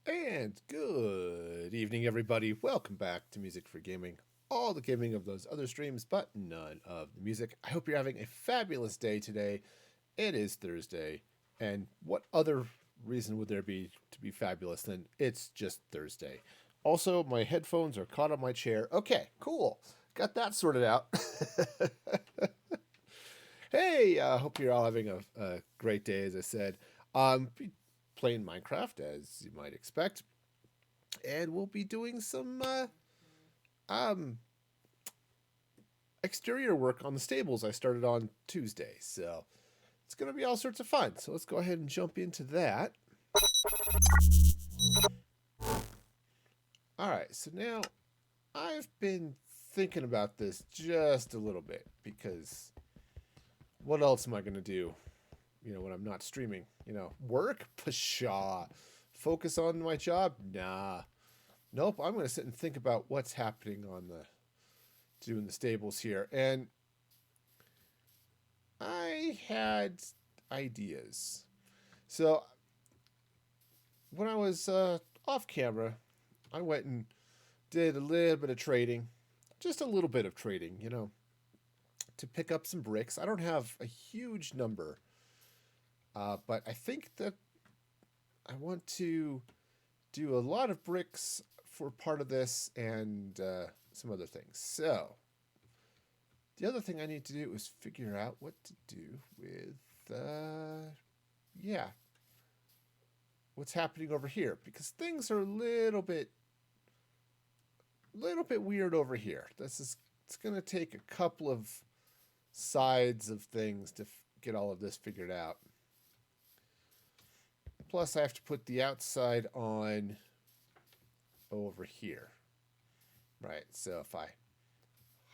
And good evening, everybody. Welcome back to Music for Gaming. All the gaming of those other streams, but none of the music. I hope you're having a fabulous day today. It is Thursday, and what other reason would there be to be fabulous than it's just Thursday? Also, my headphones are caught on my chair. Okay, cool. Got that sorted out. Hey, hope you're all having a great day, as I said. Be playing Minecraft, as you might expect. And we'll be doing some um, exterior work on the stables I started on Tuesday. So it's going to be all sorts of fun. So let's go ahead and jump into that. All right, so now I've been thinking about this just a little bit because what else am I going to do? When I'm not streaming, work? Pshaw. Focus on my job? Nah. Nope, I'm going to sit and think about what's happening on doing the stables here. And I had ideas. So when I was off camera, I went and did a little bit of trading, just a little bit of trading, to pick up some bricks. I don't have a huge number, but I think that I want to do a lot of bricks for part of this and some other things. So the other thing I need to do is figure out what to do with, what's happening over here, because things are a little bit weird over here. It's going to take a couple of sides of things to get all of this figured out. Plus, I have to put the outside on over here. Right, so if I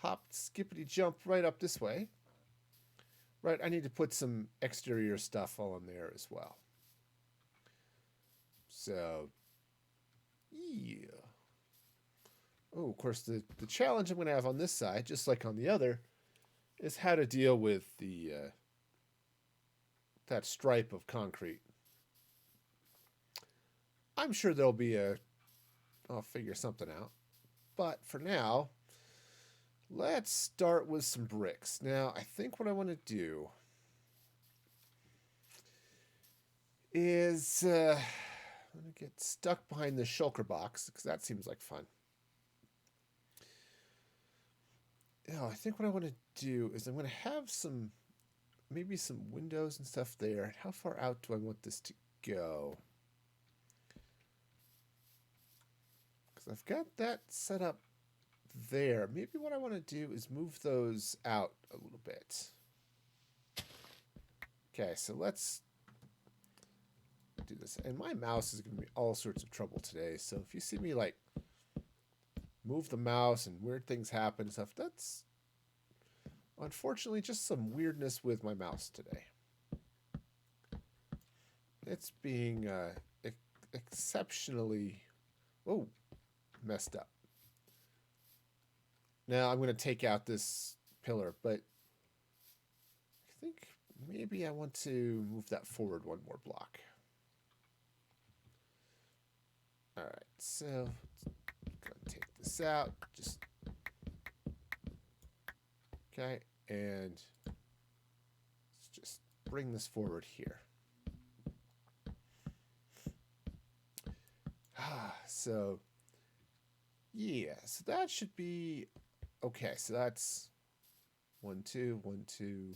hop, skippity jump right up this way, right, I need to put some exterior stuff on there as well. So, yeah. Oh, of course, the challenge I'm going to have on this side, just like on the other, is how to deal with the that stripe of concrete. I'm sure there'll be I'll figure something out. But for now, let's start with some bricks. Now, I think what I want to do is I'm going to get stuck behind the shulker box because that seems like fun. I think what I want to do is I'm going to have maybe some windows and stuff there. How far out do I want this to go? Because I've got that set up there. Maybe what I want to do is move those out a little bit. Okay, so let's do this. And my mouse is going to be all sorts of trouble today. So if you see me like move the mouse and weird things happen and stuff, that's unfortunately just some weirdness with my mouse today. It's being exceptionally messed up. Now I'm going to take out this pillar, but I think maybe I want to move that forward one more block. All right, so going to take this out. Okay, and let's just bring this forward here. So, yeah, so that should be okay. So that's 1, 2, 1, 2.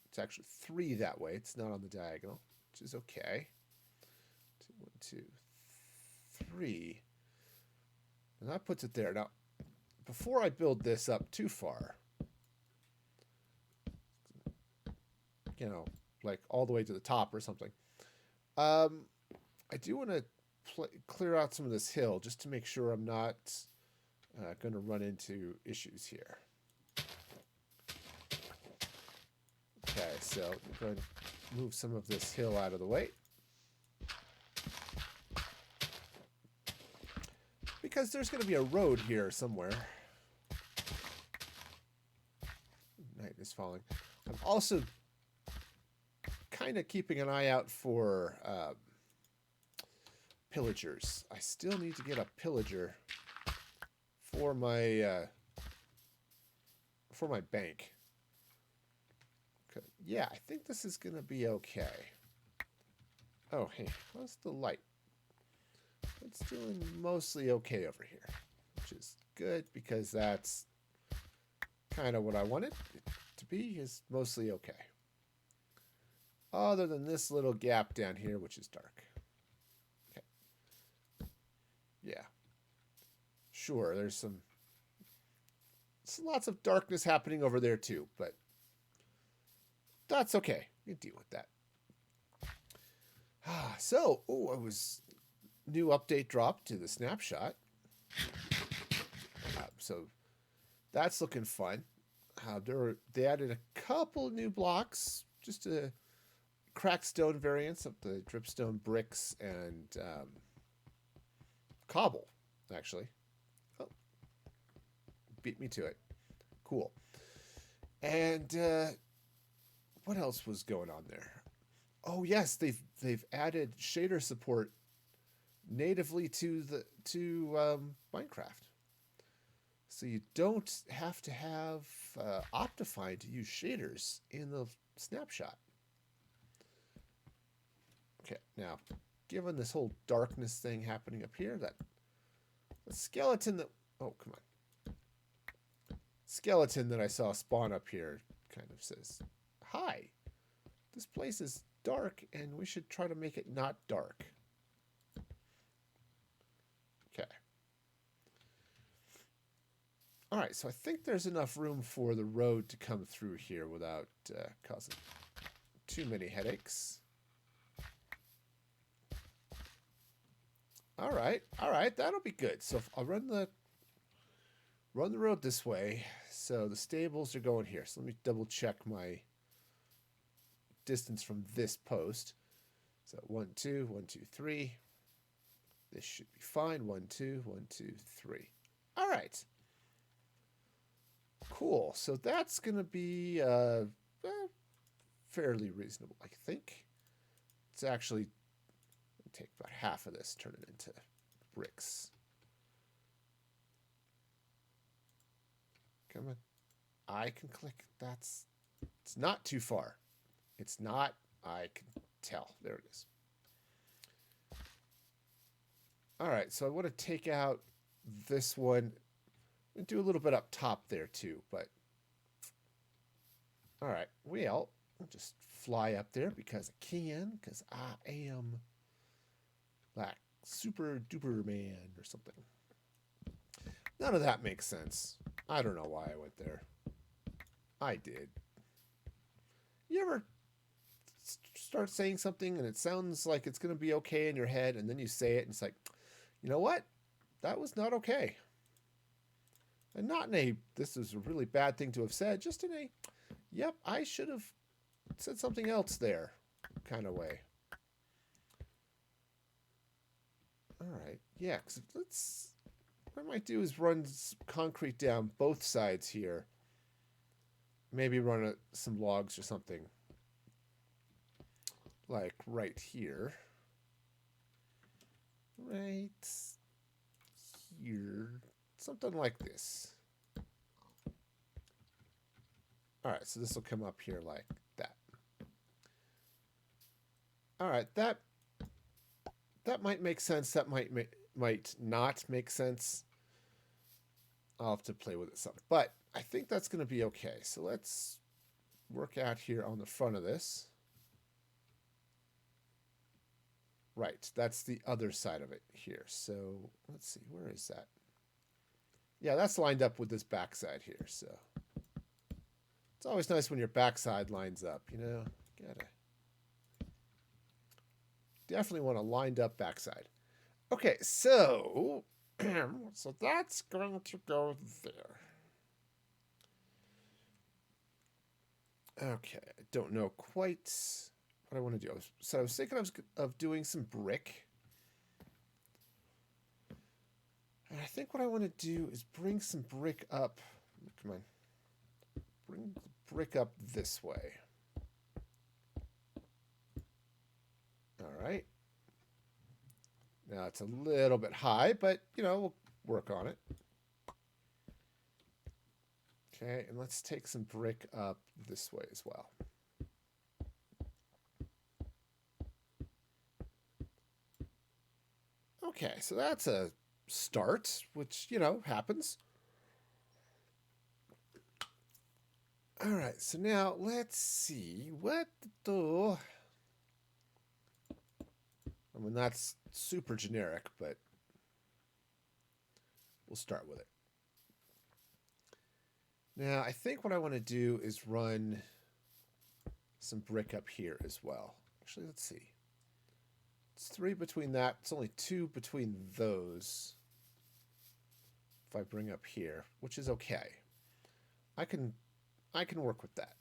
It's actually 3 that way. It's not on the diagonal, which is okay. 1, 2, 3. And that puts it there. Now, before I build this up too far, like all the way to the top or something, I do want to clear out some of this hill just to make sure I'm not going to run into issues here. Okay, so I'm going to move some of this hill out of the way. Because there's going to be a road here somewhere. Night is falling. I'm also kind of keeping an eye out for pillagers. I still need to get a pillager for my bank. Yeah, I think this is gonna be okay. Oh, hey, how's the light? It's doing mostly okay over here, which is good because that's kind of what I wanted it to be, is mostly okay. Other than this little gap down here, which is dark. Okay. Yeah. Sure, there's lots of darkness happening over there too, but that's okay. You can deal with that. So, it was new update drop to the snapshot. So that's looking fun. They added a couple new blocks, just a cracked stone variants of the dripstone bricks and cobble, actually. Oh, beat me to it. Cool. And what else was going on there? Oh yes, they've added shader support natively to Minecraft, so you don't have to have Optifine to use shaders in the snapshot. Okay, now, given this whole darkness thing happening up here, that the skeleton that skeleton that I saw spawn up here kind of says, "Hi, this place is dark, and we should try to make it not dark." Okay. All right, so I think there's enough room for the road to come through here without causing too many headaches. All right, that'll be good. So I'll run the road this way. So the stables are going here. So let me double check my distance from this post. So 1, 2, 1, 2, 3. This should be fine. 1, 2, 1, 2, 3. All right. Cool. So that's going to be fairly reasonable, I think. It's actually take about half of this, turn it into bricks. Come on. I can click. It's not too far. It's not. I can tell. There it is. All right, so I want to take out this one and do a little bit up top there too, but all right, well, I'll just fly up there because I can, because I am like super duper man or something. None of that makes sense. I don't know why I went there. I did. You ever start saying something and it sounds like it's going to be okay in your head, and then you say it and it's like, you know what? That was not okay. And not in a, this is a really bad thing to have said, just in a, yep, I should have said something else there kind of way. All right. Yeah, because what I might do is run concrete down both sides here. Maybe run some logs or something. Like right here. Right here. Something like this. All right, so this will come up here like that. All right, that might make sense. That might not make sense. I'll have to play with it some. But I think that's going to be okay. So let's work out here on the front of this. Right, that's the other side of it here. So let's see, where is that? Yeah, that's lined up with this backside here. So it's always nice when your backside lines up, you know. Definitely want a lined up backside. Okay, so so that's going to go there. Okay, I don't know quite what I want to do. So I was thinking of doing some brick. And I think what I want to do is bring some brick up. Come on. Bring the brick up this way. that's a little bit high, but, you know, we'll work on it. Okay, and let's take some brick up this way as well. Okay, so that's a start, which, you know, happens. All right, so now let's see what the... I mean, that's super generic, but we'll start with it. Now, I think what I want to do is run some brick up here as well. Actually, let's see. It's 3 between that. It's only 2 between those. If I bring up here, which is okay. I can work with that.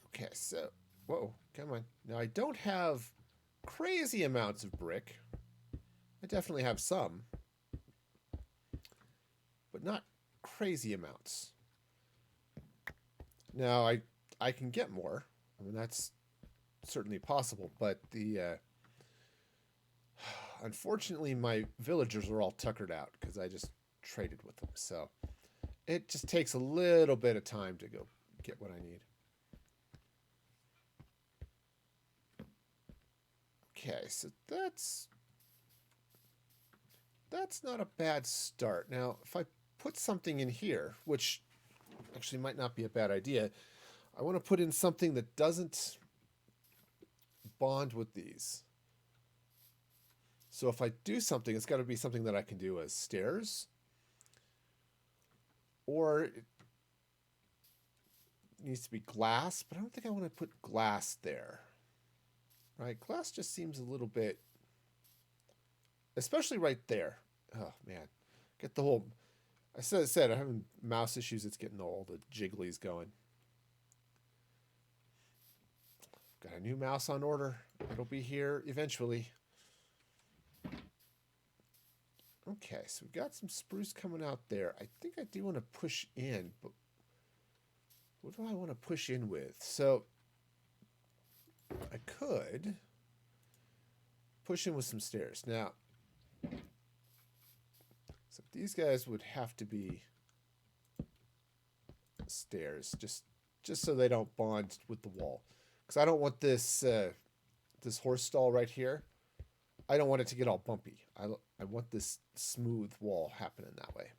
Okay, so, whoa, come on. Now, I don't have crazy amounts of brick. I definitely have some, but not crazy amounts. Now, I can get more. I mean, that's certainly possible, but the unfortunately, my villagers are all tuckered out because I just traded with them. So it just takes a little bit of time to go get what I need. Okay, so that's not a bad start. Now, if I put something in here, which actually might not be a bad idea, I want to put in something that doesn't bond with these. So if I do something, it's got to be something that I can do as stairs, or it needs to be glass, but I don't think I want to put glass there. Right? Glass just seems a little bit, especially right there. Oh man, get the whole. I said I'm having mouse issues. It's getting all the jigglies going. Got a new mouse on order. It'll be here eventually. Okay, so we've got some spruce coming out there. I think I do want to push in, but what do I want to push in with? So I could push in with some stairs. Now, so these guys would have to be stairs, just so they don't bond with the wall. Because I don't want this this horse stall right here. I don't want it to get all bumpy. I want this smooth wall happening that way.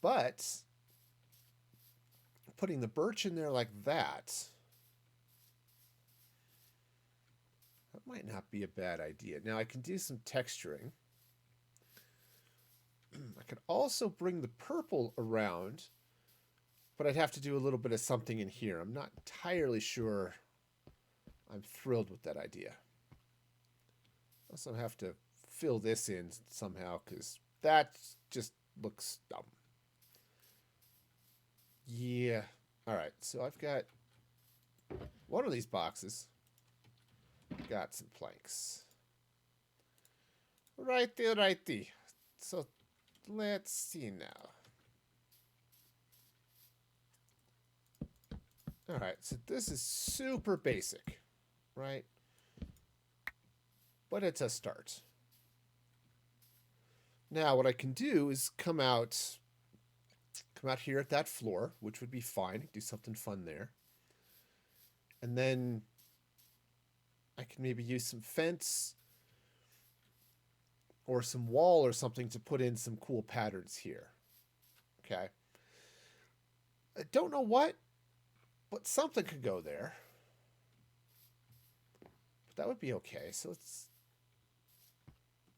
But putting the birch in there like that might not be a bad idea. Now I can do some texturing. I could also bring the purple around, but I'd have to do a little bit of something in here. I'm not entirely sure I'm thrilled with that idea. Also have to fill this in somehow because that just looks dumb. Yeah. All right. So I've got one of these boxes. Got some planks. Righty, righty. So let's see now. All right. So this is super basic, right? But it's a start. Now what I can do is come out here at that floor, which would be fine. Do something fun there. And then I can maybe use some fence or some wall or something to put in some cool patterns here. Okay. I don't know what, but something could go there. But that would be okay. So let's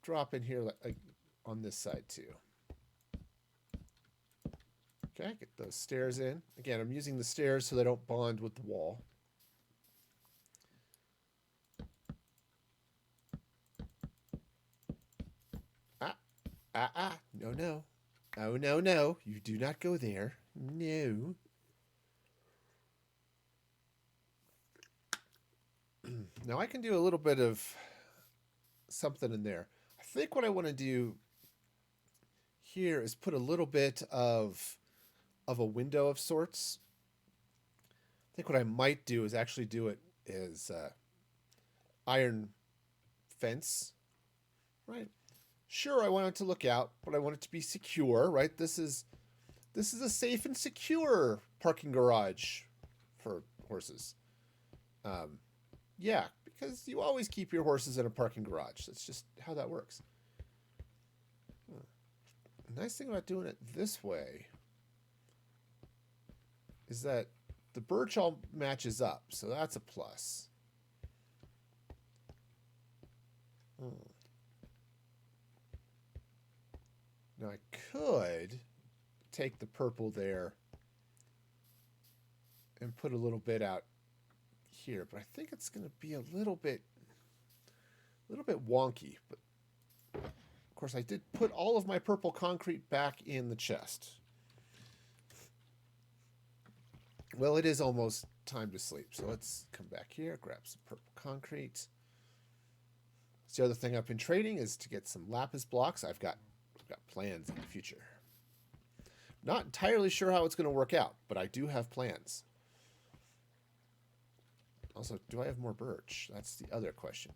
drop in here like on this side too. Okay, get those stairs in. Again, I'm using the stairs so they don't bond with the wall. No, no. Oh, no, no. You do not go there. No. Now I can do a little bit of something in there. I think what I want to do here is put a little bit of a window of sorts. I think what I might do is actually do it is iron fence, right? Sure, I want it to look out, but I want it to be secure, right? This is a safe and secure parking garage for horses. Yeah, because you always keep your horses in a parking garage. That's just how that works. The nice thing about doing it this way is that the birch all matches up, so that's a plus. Now I could take the purple there and put a little bit out here, but I think it's going to be a little bit wonky. But of course, I did put all of my purple concrete back in the chest. Well, it is almost time to sleep, so let's come back here, grab some purple concrete. That's the other thing I've been trading is to get some lapis blocks. I've got plans in the future. Not entirely sure how it's going to work out, but I do have plans. Also, do I have more birch? That's the other question.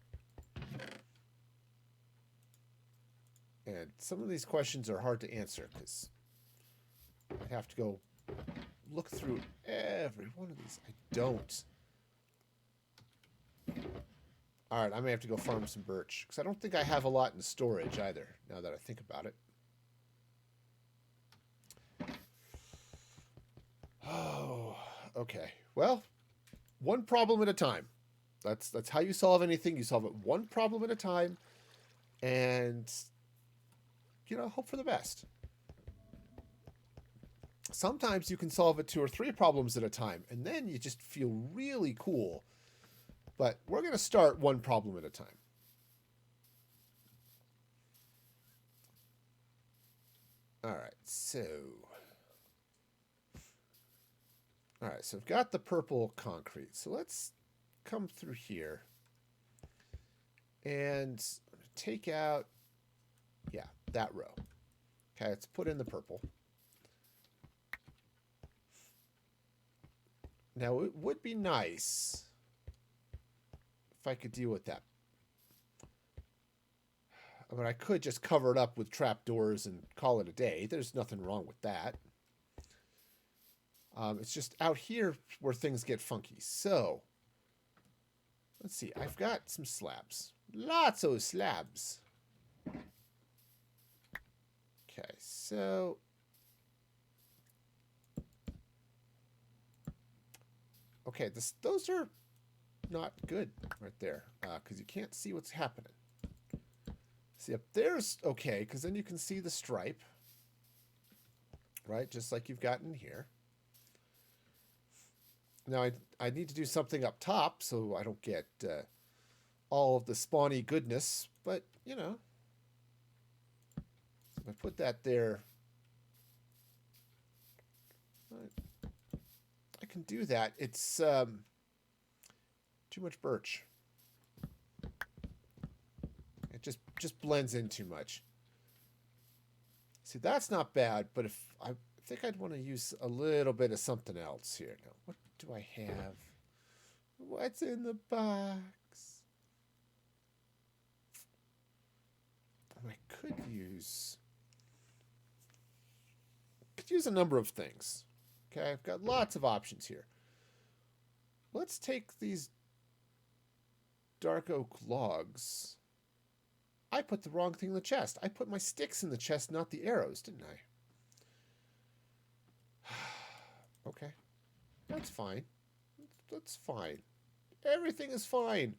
And some of these questions are hard to answer because I have to go look through every one of these. I don't. All right, I may have to go farm some birch because I don't think I have a lot in storage either, now that I think about it. Oh, okay. Well, one problem at a time. That's how you solve anything. You solve it one problem at a time and, hope for the best. Sometimes you can solve it 2 or 3 problems at a time, and then you just feel really cool. But we're going to start one problem at a time. All right, so I've got the purple concrete. So let's come through here and take out, that row. Okay, let's put in the purple. Now, it would be nice if I could deal with that. I mean, I could just cover it up with trapdoors and call it a day. There's nothing wrong with that. It's just out here where things get funky. So, let's see. I've got some slabs. Lots of slabs. Okay, so okay, those are not good right there because you can't see what's happening. See, up there's okay because then you can see the stripe, right? Just like you've got in here. Now, I need to do something up top so I don't get all of the spawny goodness, but, if I put that there, I can do that. It's too much birch. It just blends in too much. See, that's not bad, but if I think I'd want to use a little bit of something else here. Now, what do I have? What's in the box? I could use a number of things. Okay, I've got lots of options here. Let's take these dark oak logs. I put the wrong thing in the chest. I put my sticks in the chest, not the arrows, didn't I? Okay. That's fine. That's fine. Everything is fine.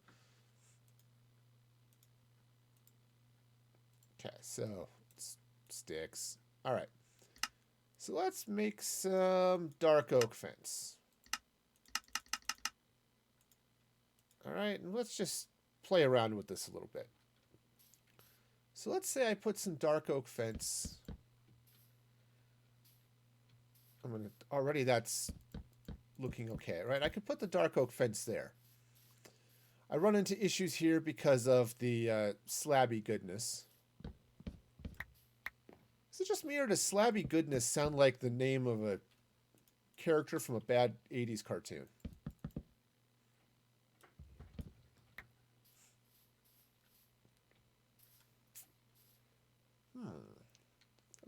Okay, so sticks. All right. So let's make some dark oak fence. All right, and let's just play around with this a little bit. So let's say I put some dark oak fence. Already that's looking okay, right? I could put the dark oak fence there. I run into issues here because of the slabby goodness. Is it just me, or does slabby goodness sound like the name of a character from a bad 80s cartoon?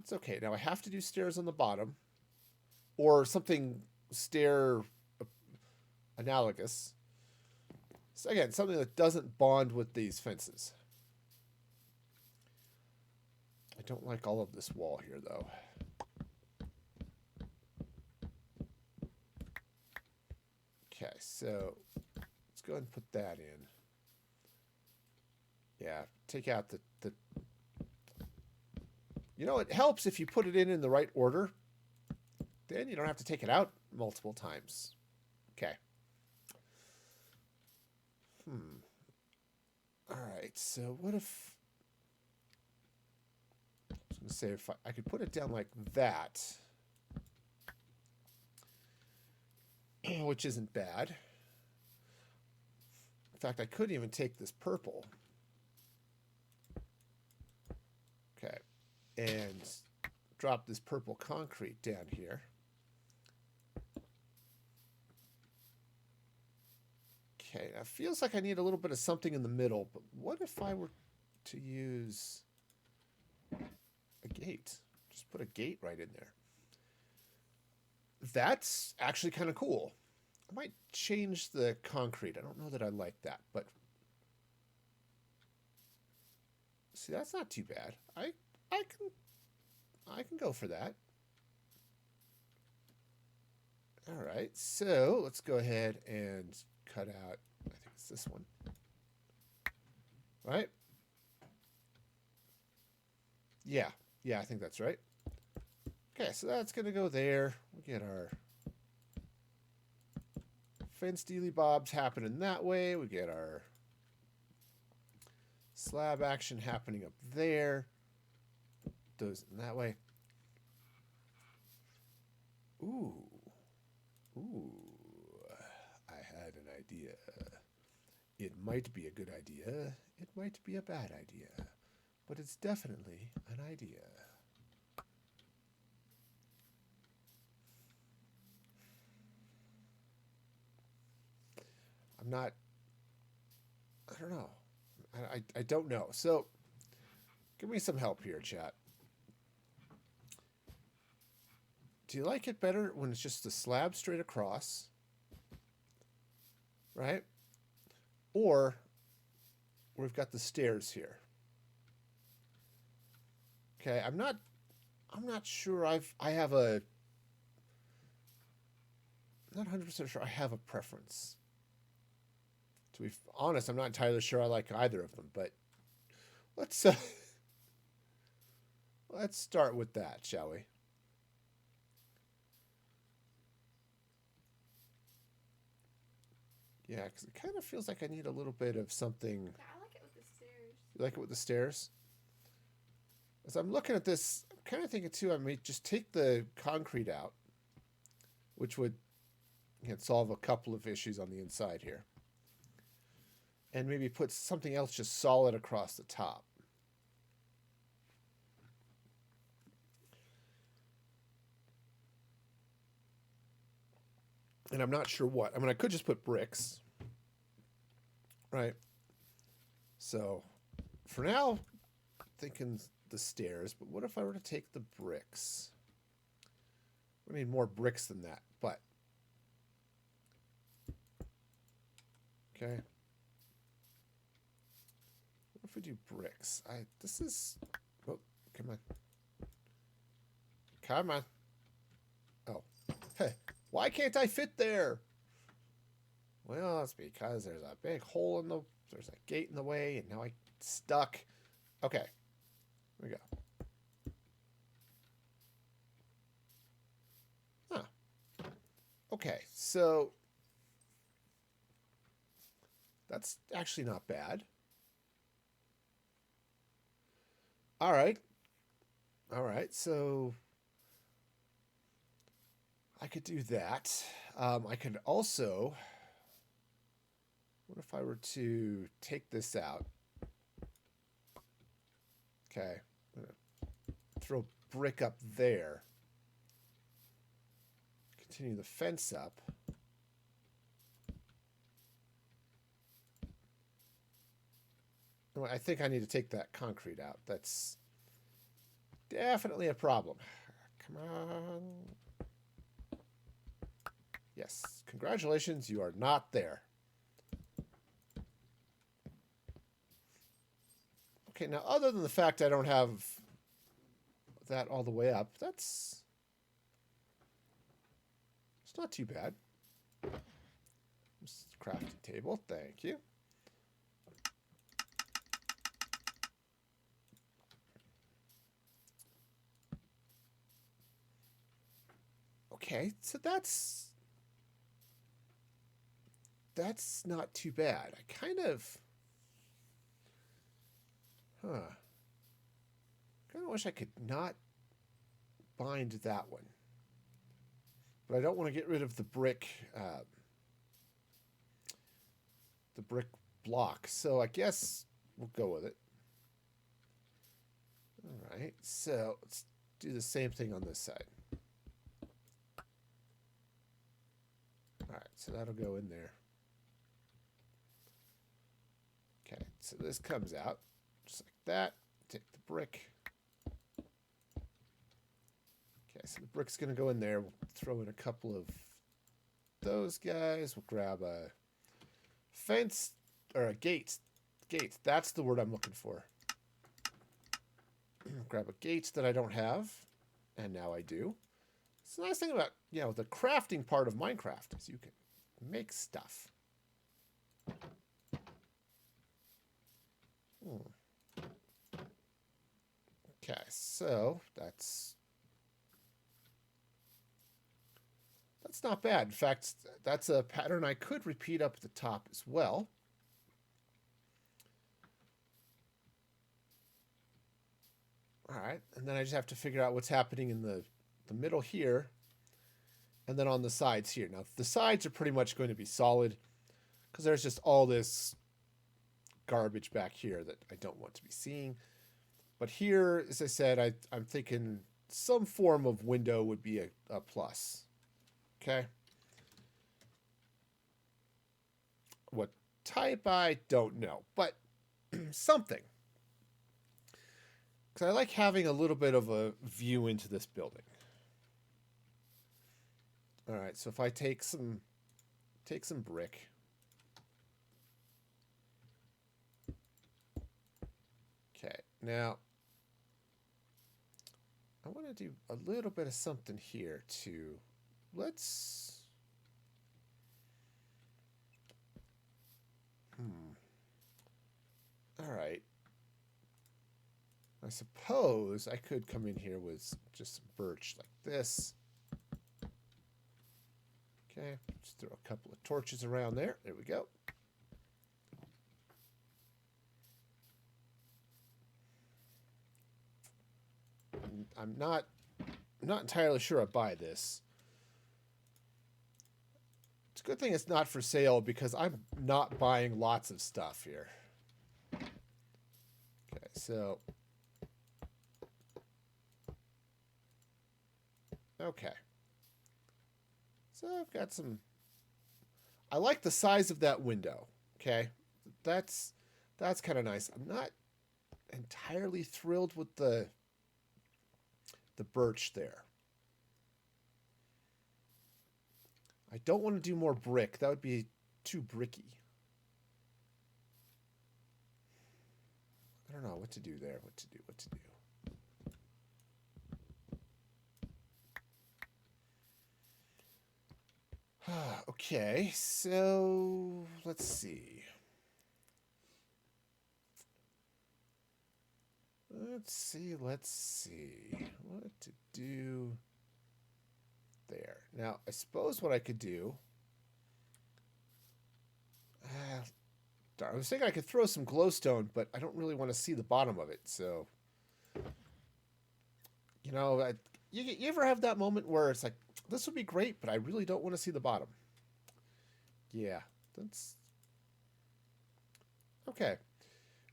It's okay. Now I have to do stairs on the bottom or something stair analogous. So again, something that doesn't bond with these fences. I don't like all of this wall here, though. Okay, so let's go ahead and put that in. Yeah, take out the you know, it helps if you put it in the right order. Then you don't have to take it out multiple times. Okay. All right, so what if... I was going to say, if I could put it down like that, which isn't bad. In fact, I could even take this purple. Okay. And drop this purple concrete down here. Okay, now it feels like I need a little bit of something in the middle, but what if I were to use a gate? Just put a gate right in there. That's actually kind of cool. I might change the concrete. I don't know that I like that, but see, that's not too bad. I can go for that. All right, so let's go ahead and cut out, I think it's this one. Right? Yeah, I think that's right. Okay, so that's going to go there. We get our fence dealy bobs happening that way. We get our slab action happening up there. Those in that way. Ooh, I had an idea. It might be a good idea. It might be a bad idea. But it's definitely an idea. I don't know. I don't know. So, give me some help here, chat. Do you like it better when it's just the slab straight across? Right? Or we've got the stairs here. Okay, I'm not sure I have a... I'm not 100% sure I have a preference. To be honest, I'm not entirely sure I like either of them, but let's let's start with that, shall we? Yeah, because it kind of feels like I need a little bit of something. Yeah, I like it with the stairs. You like it with the stairs? As I'm looking at this, I'm kind of thinking too, I may just take the concrete out, which would solve a couple of issues on the inside here. And maybe put something else just solid across the top. And I'm not sure what. I mean, I could just put bricks. Right? So, for now, I'm thinking the stairs. But what if I were to take the bricks? We need more bricks than that. But, okay. What if we do bricks? This is... Oh, come on. Come on. Oh. Hey, why can't I fit there? Well, it's because there's a big hole in the... There's a gate in the way, and now I'm stuck. Okay. Here we go. Huh. Okay, so... That's actually not bad. All right, so I could do that. I could also, what if I were to take this out? Okay, I'm gonna throw brick up there. Continue the fence up. I think I need to take that concrete out. definitely a problem. Come on. Yes, congratulations, you are not there. Okay, now other than the fact I don't have that all the way up, it's not too bad. Crafting table, thank you. Okay, so that's not too bad. I kind of wish I could not bind that one. But I don't want to get rid of the brick block. So I guess we'll go with it. All right, so let's do the same thing on this side. All right, so that'll go in there. Okay, so this comes out just like that. Take the brick. Okay, so the brick's going to go in there. We'll throw in a couple of those guys. We'll grab a fence or a gate. Gate, that's the word I'm looking for. Grab a gate that I don't have, and now I do. It's the nice thing about, the crafting part of Minecraft is you can make stuff. Okay, so that's not bad. In fact, that's a pattern I could repeat up at the top as well. All right, and then I just have to figure out what's happening in the middle here, and then on the sides here. Now, the sides are pretty much going to be solid, because there's just all this garbage back here that I don't want to be seeing. But here, as I said, I'm thinking some form of window would be a plus. Okay. What type, I don't know, but something. Because I like having a little bit of a view into this building. All right, so if I take some brick. Okay, now I want to do a little bit of something here too. Let's... All right. I suppose I could come in here with just some birch like this. Okay, just throw a couple of torches around there. There we go. I'm not entirely sure I buy this. It's a good thing it's not for sale because I'm not buying lots of stuff here. Okay, so... Okay. So I've got some... I like the size of that window. Okay. That's kind of nice. I'm not entirely thrilled with the birch there. I don't want to do more brick. That would be too bricky. I don't know what to do there. What to do. Okay, so let's see. Let's see what to do there. Now, I suppose what I could do... darn, I was thinking I could throw some glowstone, but I don't really want to see the bottom of it, so... You ever have that moment where it's like, this would be great, but I really don't want to see the bottom? Yeah, that's... Okay.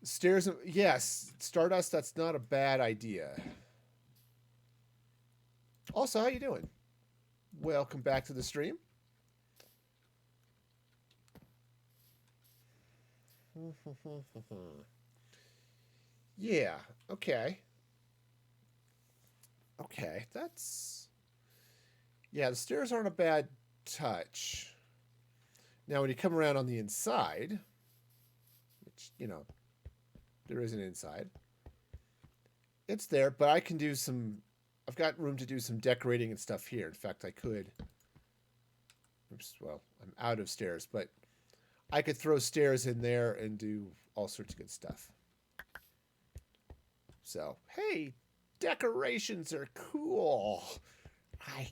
Stairs, yes, Stardust, that's not a bad idea. Also, how you doing? Welcome back to the stream. Yeah, okay. Okay, that's... Yeah, the stairs aren't a bad touch. Now, when you come around on the inside, which, you know, there is an inside, it's there, but I can do some... I've got room to do some decorating and stuff here. In fact, I could... Oops, well, I'm out of stairs, but I could throw stairs in there and do all sorts of good stuff. So, hey, decorations are cool. I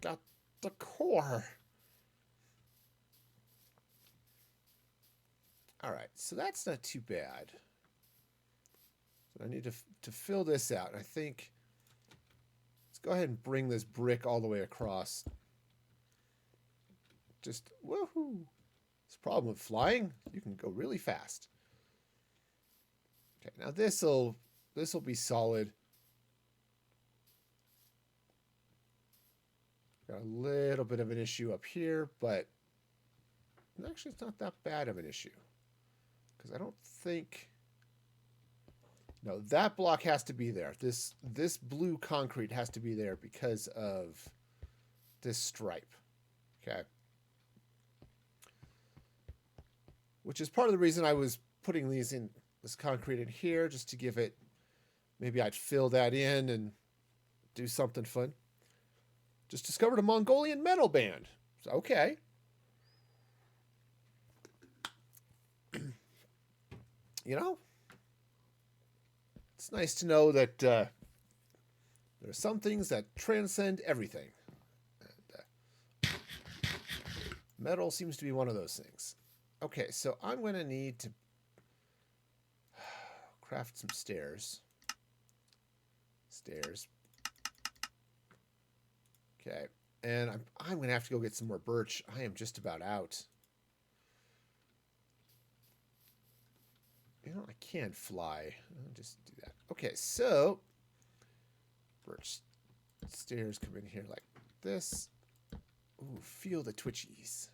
got the core. All right, so that's not too bad. So I need to fill this out. I think let's go ahead and bring this brick all the way across. Just woohoo! This problem with flying, you can go really fast. Okay, now this'll be solid. Got a little bit of an issue up here, but actually it's not that bad of an issue. Because I don't think... No, that block has to be there. This blue concrete has to be there because of this stripe. Okay. Which is part of the reason I was putting this concrete in here, just to give it... Maybe I'd fill that in and do something fun. Just discovered a Mongolian metal band. So, okay. You know, it's nice to know that there are some things that transcend everything. And, metal seems to be one of those things. Okay, so I'm going to need to craft some stairs. Okay, and I'm going to have to go get some more birch. I am just about out. You know, I can fly. I'll just do that. Okay, so birch stairs come in here like this. Ooh, feel the twitchies.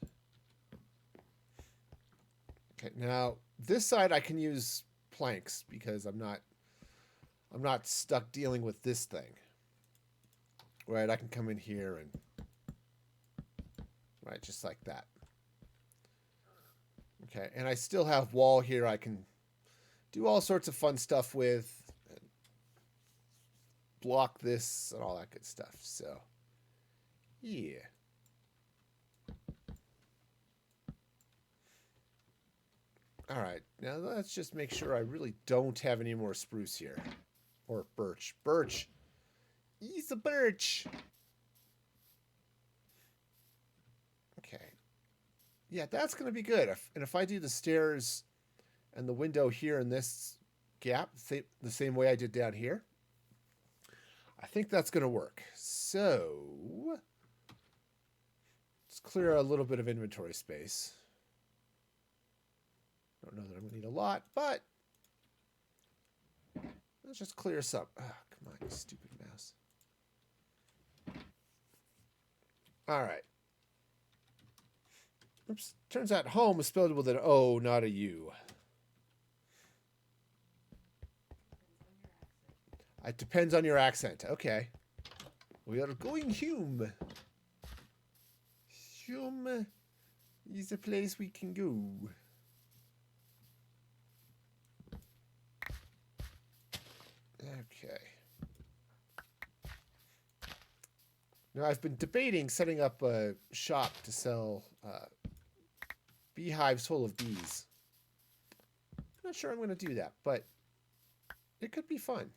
Okay, now this side I can use planks because I'm not stuck dealing with this thing. Right, I can come in here and right, just like that. Okay, and I still have wall here I can do all sorts of fun stuff with. Block this and all that good stuff. So, yeah. All right, now let's just make sure I really don't have any more spruce here. Or birch. Birch. He's a birch. Okay. Yeah, that's going to be good. And if I do the stairs and the window here in this gap the same way I did down here, I think that's going to work. So let's clear a little bit of inventory space. I don't know that I'm going to need a lot, but let's just clear some. Oh, come on, you stupid mouse. All right. Oops. Turns out home is spelled with an O, not a U. It depends on your accent. Okay. We are going home. Home is a place we can go. Okay. Now, I've been debating setting up a shop to sell beehives full of bees. I'm not sure I'm going to do that, but it could be fun.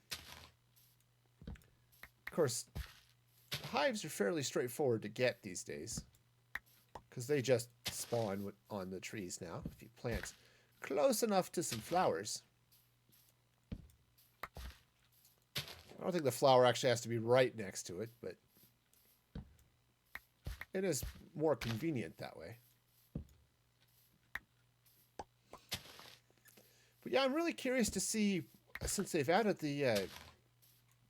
Of course, hives are fairly straightforward to get these days because they just spawn on the trees now if you plant close enough to some flowers. I don't think the flower actually has to be right next to it, but it is more convenient that way. But yeah, I'm really curious to see, since they've added the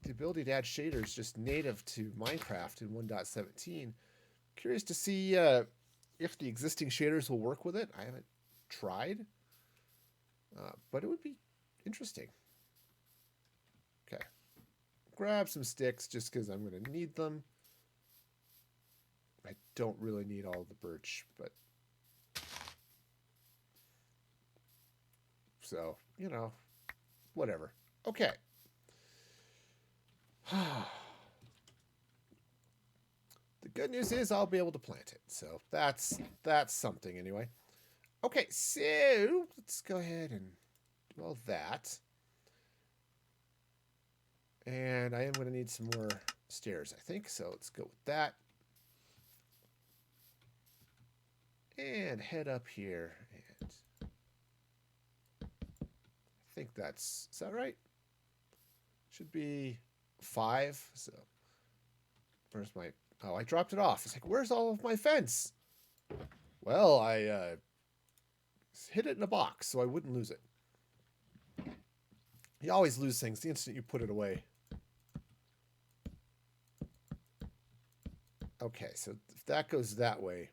ability to add shaders just native to Minecraft in 1.17, curious to see if the existing shaders will work with it. I haven't tried, but it would be interesting. Okay. grab some sticks just because I'm going to need them. I don't really need all the birch, but so, you know, whatever. Okay. The good news is I'll be able to plant it. So that's something anyway. Okay, so let's go ahead and do all that. And I am going to need some more stairs, I think. So let's go with that. And head up here. And I think is that right? Should be 5. So where's my, oh, I dropped it off. It's like, where's all of my fence? Well, I hid it in a box so I wouldn't lose it. You always lose things the instant you put it away. Okay, so if that goes that way,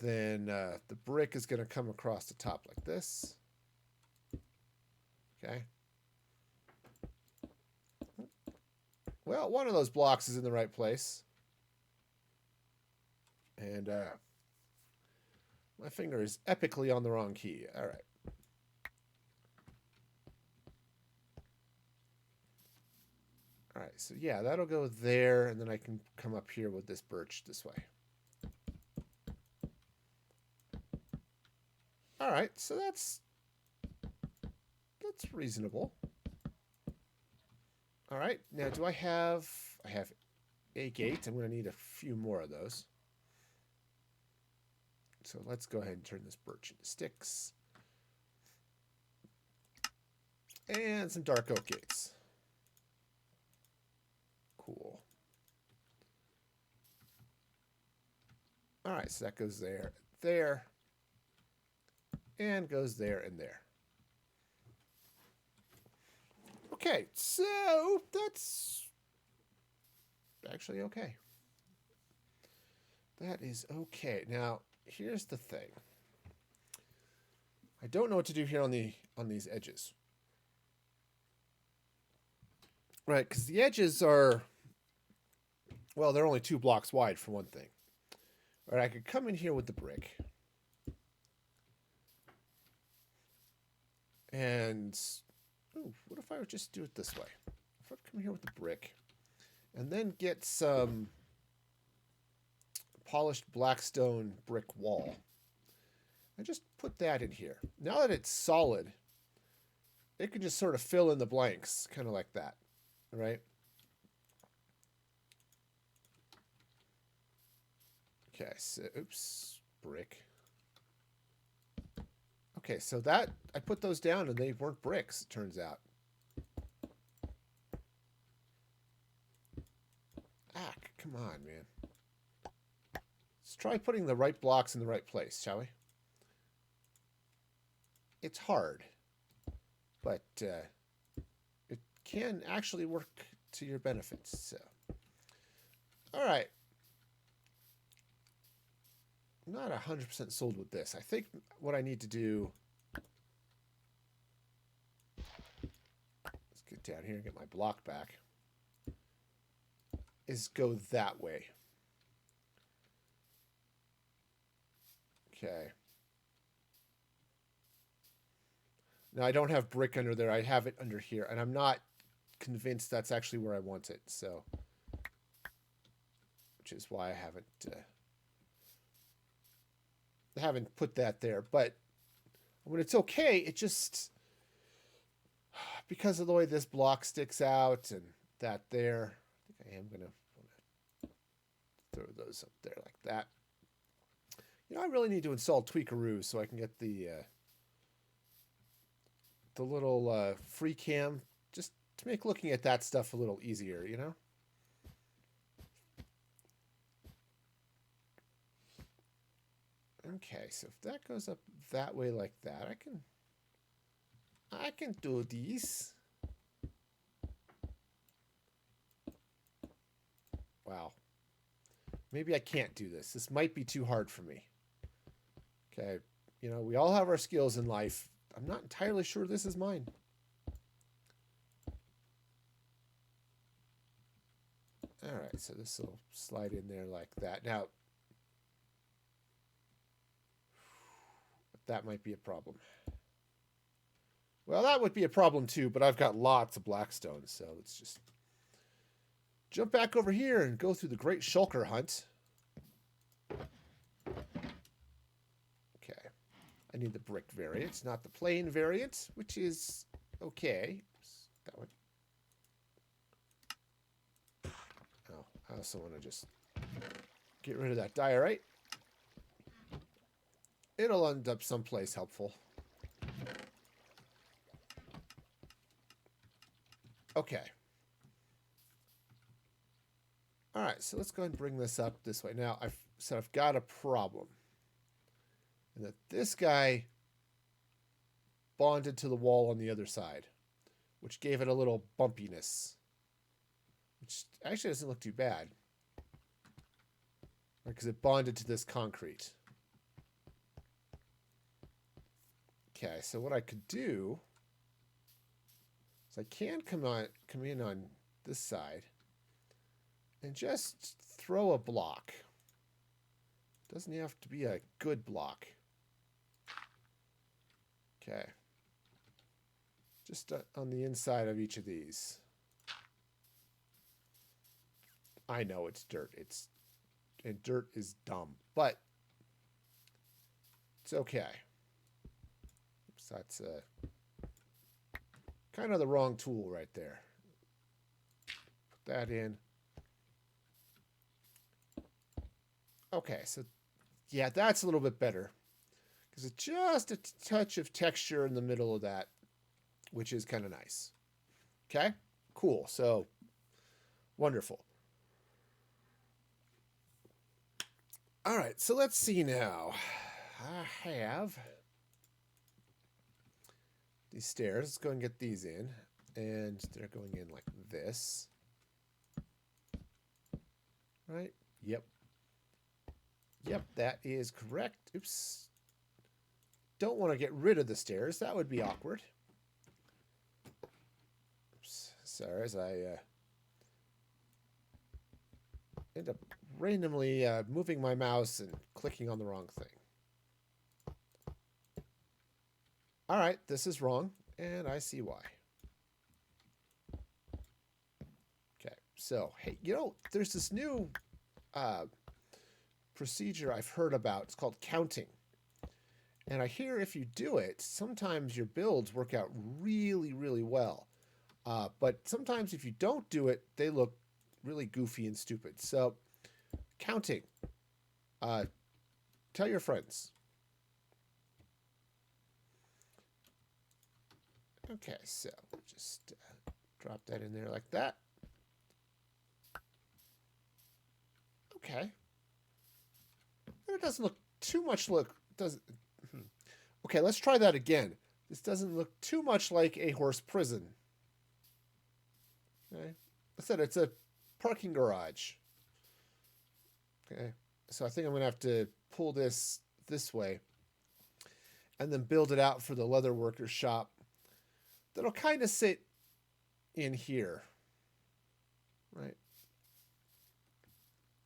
then the brick is going to come across the top like this. Okay. Well, one of those blocks is in the right place. And my finger is epically on the wrong key. All right. All right, so yeah, that'll go there, and then I can come up here with this birch this way. All right, so that's reasonable. All right, now I have a gate. I'm going to need a few more of those. So let's go ahead and turn this birch into sticks. And some dark oak gates. Cool. All right, so that goes there, there, and goes there and there. Okay, so that's actually okay. That is okay. Now, here's the thing. I don't know what to do here on these edges. Right, because the edges are, well, they're only 2 blocks wide for one thing. All right, I could come in here with the brick. And, ooh, what if I would just do it this way? If I come here with the brick and then get some polished blackstone brick wall. I just put that in here. Now that it's solid, it can just sort of fill in the blanks, kind of like that, right? Okay, so, oops, brick. Okay, so that, I put those down and they weren't bricks, it turns out. Ah, come on, man. Let's try putting the right blocks in the right place, shall we? It's hard, but it can actually work to your benefits. So, all right. I'm not 100% sold with this. I think what I need to do, let's get down here and get my block back, is go that way. Okay. Now, I don't have brick under there. I have it under here, and I'm not convinced that's actually where I want it. So, which is why I haven't put that there. But when it's okay, it just, because of the way this block sticks out and that there, I think I am going to throw those up there like that. You know, I really need to install Tweakaroo so I can get the little free cam, just to make looking at that stuff a little easier, you know? Okay, so if that goes up that way like that, I can do these. Wow. Maybe I can't do this. This might be too hard for me. Okay, you know, we all have our skills in life. I'm not entirely sure this is mine. All right, so this will slide in there like that. Now, that might be a problem. Well, that would be a problem too, but I've got lots of blackstone, so let's just jump back over here and go through the Great Shulker Hunt. Okay. I need the brick variant, not the plain variant, which is okay. That one. Oh, I also want to just get rid of that diorite. It'll end up someplace helpful. Okay. All right, so let's go ahead and bring this up this way. Now, I've got a problem. And that this guy bonded to the wall on the other side, which gave it a little bumpiness, which actually doesn't look too bad. Because it bonded to this concrete. Okay, so what I could do is I can come in on this side and just throw a block. Doesn't have to be a good block. Okay. Just on the inside of each of these. I know it's dirt. And dirt is dumb, but it's okay. Oops, that's kind of the wrong tool right there. Put that in. Okay, so yeah, that's a little bit better. Because it's just a touch of texture in the middle of that, which is kind of nice. Okay, cool. So, wonderful. All right, so let's see now. I have these stairs. Let's go and get these in. And they're going in like this. Right? Yep. Yep, that is correct. Oops. Don't want to get rid of the stairs. That would be awkward. Oops. Sorry, as I end up randomly moving my mouse and clicking on the wrong thing. All right, this is wrong, and I see why. Okay, so, hey, you know, there's this new procedure I've heard about. It's called counting. And I hear if you do it, sometimes your builds work out really, really well. But sometimes if you don't do it, they look really goofy and stupid. So, counting. Tell your friends. Okay, so just drop that in there like that. Okay. It doesn't look too much Okay, let's try that again. This doesn't look too much like a horse prison. Okay. I said it's a parking garage. Okay. So I think I'm going to have to pull this way and then build it out for the leather worker shop. That'll kind of sit in here. Right?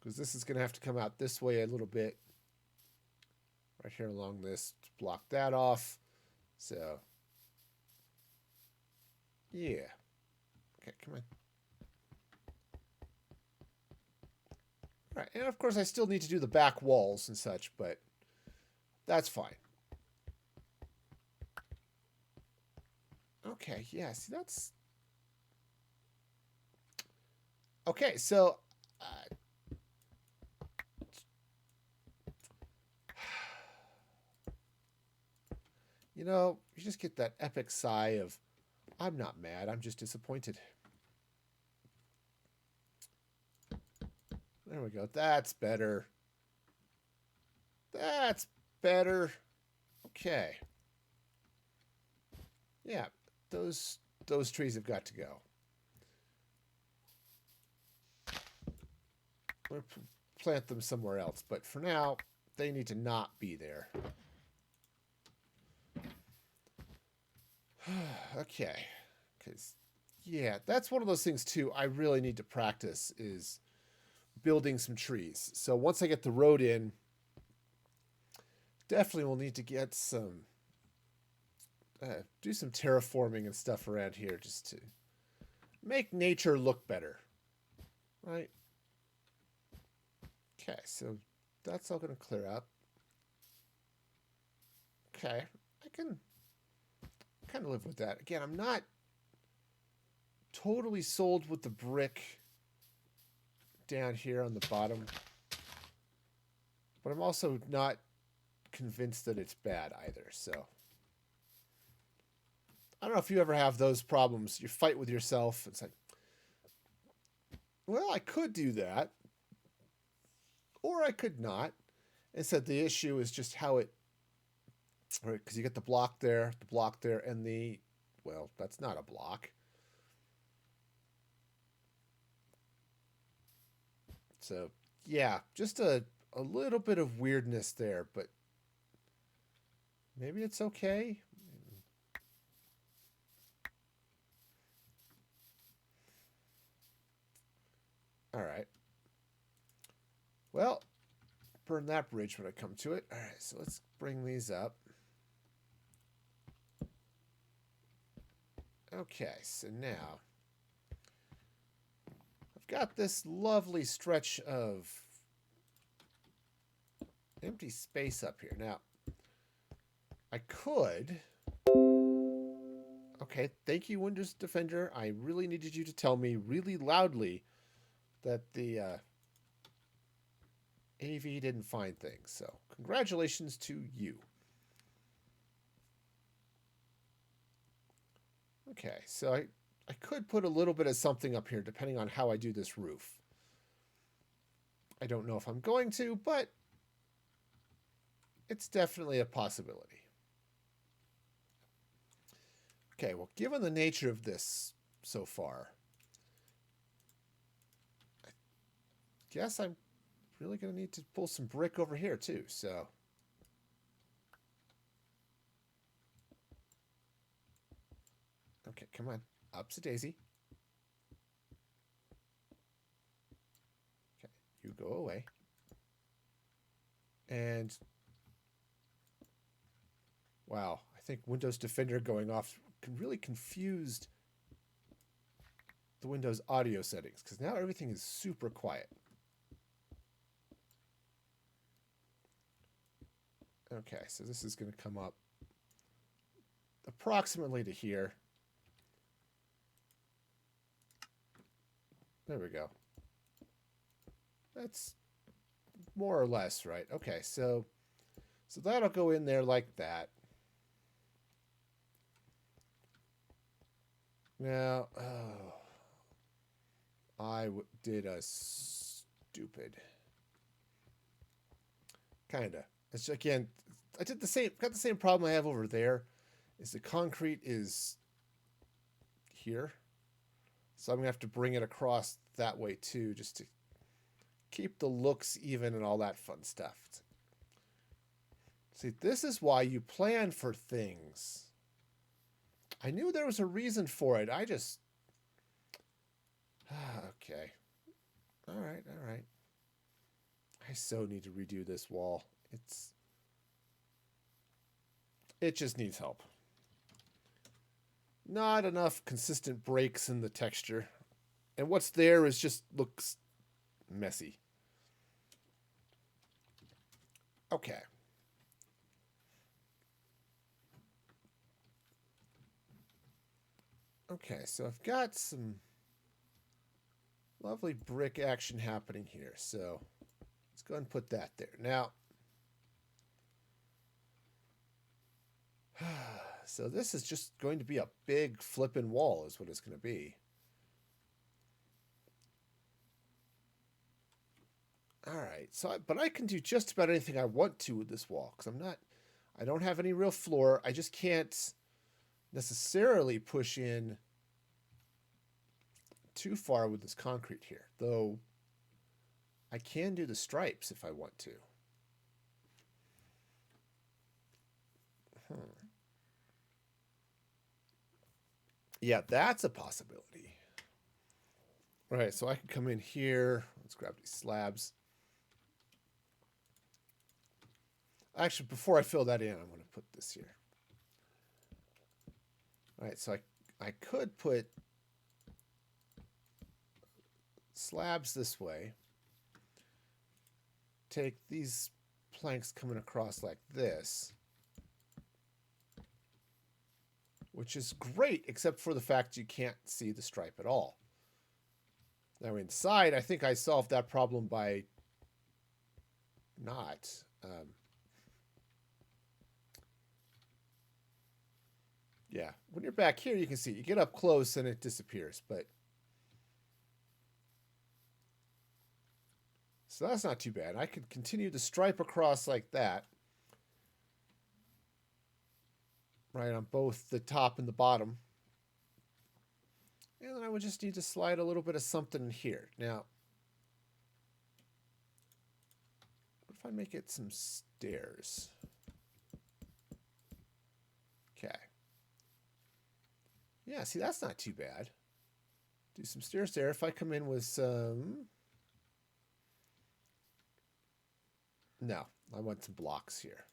Because this is going to have to come out this way a little bit. Right here along this to block that off. So, yeah. Okay, come on. All right, and of course I still need to do the back walls and such, but that's fine. Okay, yeah, see, that's... Okay, so... you know, you just get that epic sigh of, I'm not mad, I'm just disappointed. There we go. That's better. That's better. Okay. Yeah, those trees have got to go. We'll plant them somewhere else, but for now, they need to not be there. Okay, because Yeah, that's one of those things too. I really need to practice is building some trees. So once I get the road in, definitely will need to get some, do some terraforming and stuff around here just to make nature look better, right? Okay, so that's all going to clear up. Okay, I can kind of live with that. Again, I'm not totally sold with the brick down here on the bottom, but I'm also not convinced that it's bad either. So I don't know if you ever have those problems. You fight with yourself. It's like, well, I could do that, or I could not. And said the issue is just how it, right? Because you get the block there, and the, well, that's not a block. So yeah, just a little bit of weirdness there, but maybe it's okay. All right. Well, burn that bridge when I come to it. All right, so let's bring these up. Okay, so now I've got this lovely stretch of empty space up here. Now, I could... Okay, thank you, Windows Defender. I really needed you to tell me really loudly that the AV didn't find things. So, congratulations to you. Okay, so I could put a little bit of something up here depending on how I do this roof. I don't know if I'm going to, but it's definitely a possibility. Okay, well, given the nature of this so far, I guess I'm really going to need to pull some brick over here too, so... Okay, come on. Upsy-daisy. Okay, you go away. And... Wow, I think Windows Defender going off really confused the Windows audio settings, because now everything is super quiet. Okay, so this is going to come up approximately to here. There we go. That's more or less right. Okay, so that'll go in there like that. Now, oh, I did a stupid. Kinda. It's again, I did got the same problem I have over there. Is the concrete is here, so I'm gonna have to bring it across that way too, just to keep the looks even and all that fun stuff. See, this is why you plan for things. I knew there was a reason for it. I just... Okay. All right. I so need to redo this wall. It just needs help. Not enough consistent breaks in the texture. And what's there is just looks messy. Okay. Okay, so I've got some lovely brick action happening here. So let's go ahead and put that there. Now, so this is just going to be a big flippin' wall is what it's going to be. All right, so but I can do just about anything I want to with this wall because I don't have any real floor. I just can't necessarily push in too far with this concrete here, though I can do the stripes if I want to. Yeah, that's a possibility. All right, so I can come in here. Let's grab these slabs. Actually, before I fill that in, I'm going to put this here. All right, so I could put slabs this way. Take these planks coming across like this, which is great, except for the fact you can't see the stripe at all. Now inside, I think I solved that problem by not. Yeah, when you're back here, you can see. You get up close and it disappears, but... So that's not too bad. I could continue to stripe across like that. Right on both the top and the bottom. And then I would just need to slide a little bit of something in here. Now, what if I make it some stairs? Okay. Yeah, see, that's not too bad. Do some stairs there. If I come in with some... No, I want some blocks here.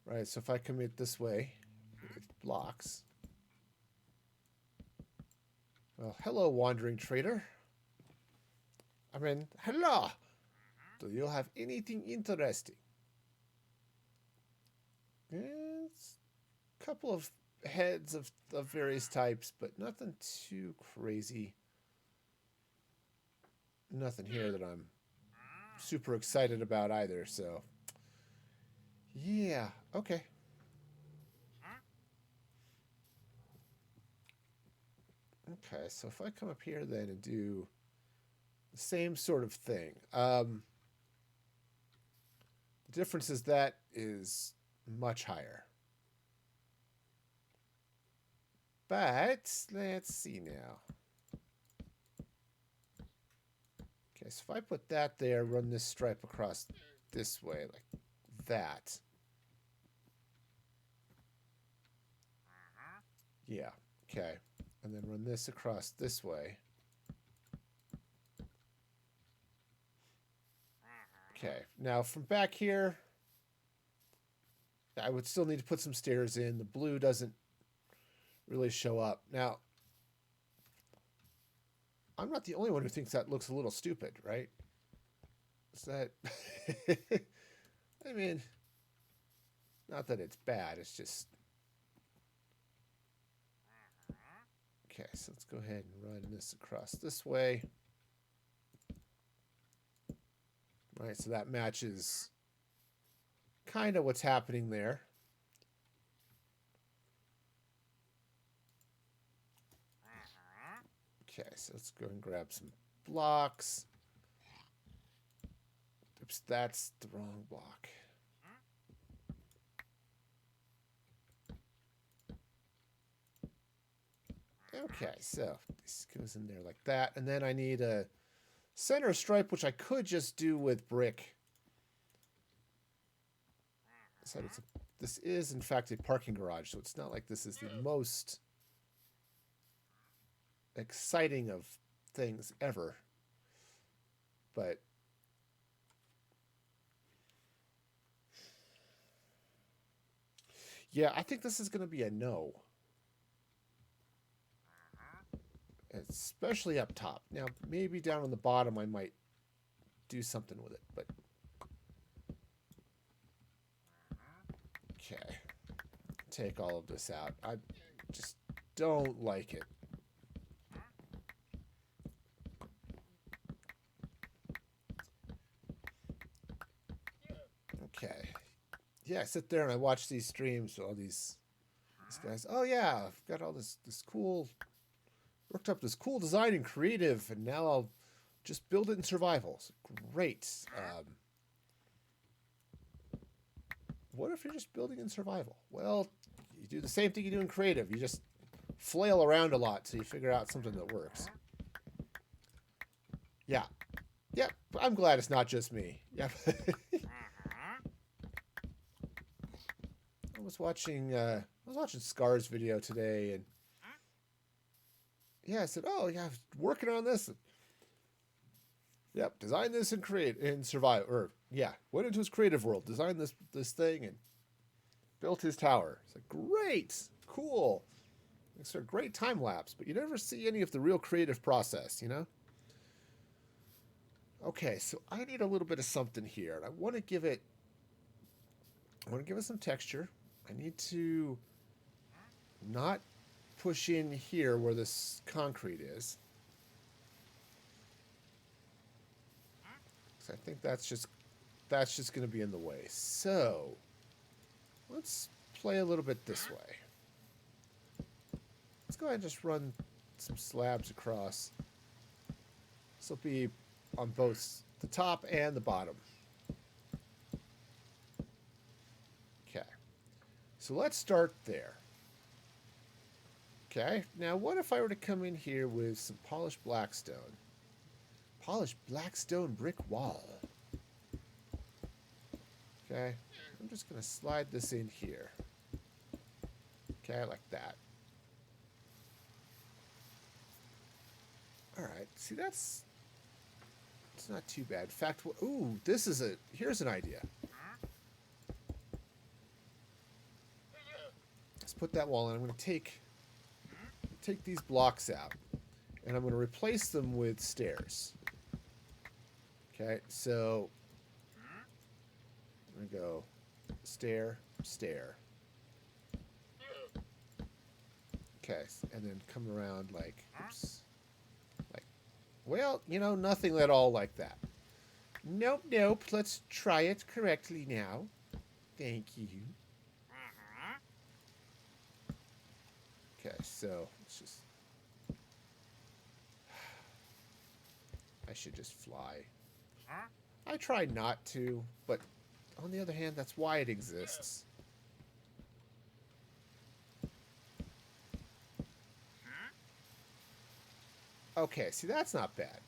Right, so if I come in this way with blocks... Well, hello, wandering trader. I mean, hello! Do you have anything interesting? It's a couple of heads of various types, but nothing too crazy. Nothing here that I'm super excited about either, so... Yeah, okay. Okay, so if I come up here then and do the same sort of thing. The difference is that is much higher. But let's see now. Okay, so if I put that there, run this stripe across this way, like that. Yeah, okay. And then run this across this way. Okay, now from back here, I would still need to put some stairs in. The blue doesn't really show up. Now, I'm not the only one who thinks that looks a little stupid, right? Is that... I mean, not that it's bad, it's just... Okay, so let's go ahead and run this across this way. All right, so that matches kind of what's happening there. Okay, so let's go and grab some blocks. Oops, that's the wrong block. Okay, so this goes in there like that. And then I need a center stripe, which I could just do with brick. So this is, in fact, a parking garage, so it's not like this is the most exciting of things ever. But yeah, I think this is going to be a no. Especially up top. Now, maybe down on the bottom I might do something with it, but... Okay. Take all of this out. I just don't like it. Okay. Yeah, I sit there and I watch these streams, all these guys. Oh yeah, I've got all this cool... Worked up this cool design and creative, and now I'll just build it in survival. So great. What if you're just building in survival? Well, you do the same thing you do in creative. You just flail around a lot till you figure out something that works. Yeah. Yep. I'm glad it's not just me. Yep. I was watching Scar's video today, and yeah, I said, oh, yeah, I was working on this. Yep, design this and create and survive. Or, yeah, went into his creative world, designed this thing, and built his tower. It's like, great, cool. It's a great time lapse, but you never see any of the real creative process, you know? Okay, so I need a little bit of something here. And I want to give it some texture. I need to not push in here where this concrete is. So I think that's just going to be in the way. So let's play a little bit this way. Let's go ahead and just run some slabs across. This will be on both the top and the bottom. Okay. So let's start there. Okay. Now, what if I were to come in here with some polished blackstone? Polished blackstone brick wall. Okay. I'm just going to slide this in here. Okay, like that. All right. See, it's not too bad. In fact, ooh, here's an idea. Let's put that wall in. I'm going to take these blocks out, and I'm going to replace them with stairs. Okay, so I'm going to go stair, stair. Okay, and then come around like, oops. Well, you know, nothing at all like that. Nope, nope. Let's try it correctly now. Thank you. Okay, so let's just... I should just fly. I try not to, but on the other hand, that's why it exists. Okay, see, that's not bad.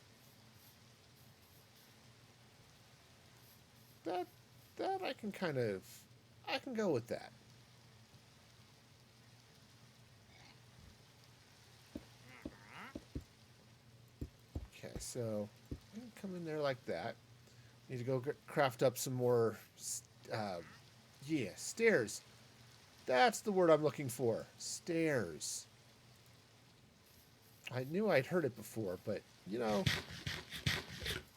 That I can go with that. Okay, so I can come in there like that. Need to go craft up some more, yeah, stairs. That's the word I'm looking for. Stairs. I knew I'd heard it before, but, you know,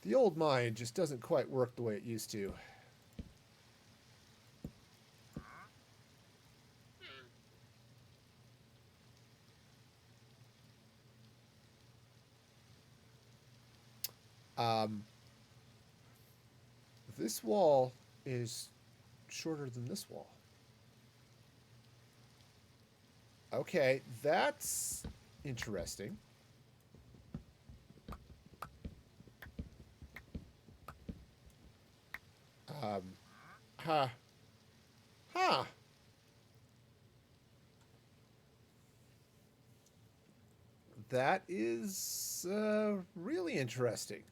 the old mind just doesn't quite work the way it used to. This wall is shorter than this wall. Okay, that's interesting. Huh. Huh. That is really interesting.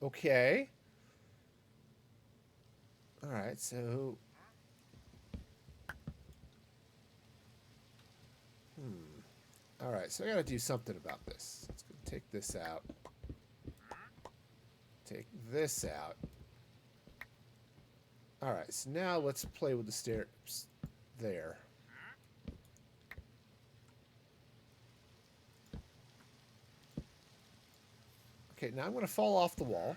Okay. All right, so... All right, so I got to do something about this. Let's go take this out. Take this out. All right, so now let's play with the stairs there. Okay, now I'm going to fall off the wall.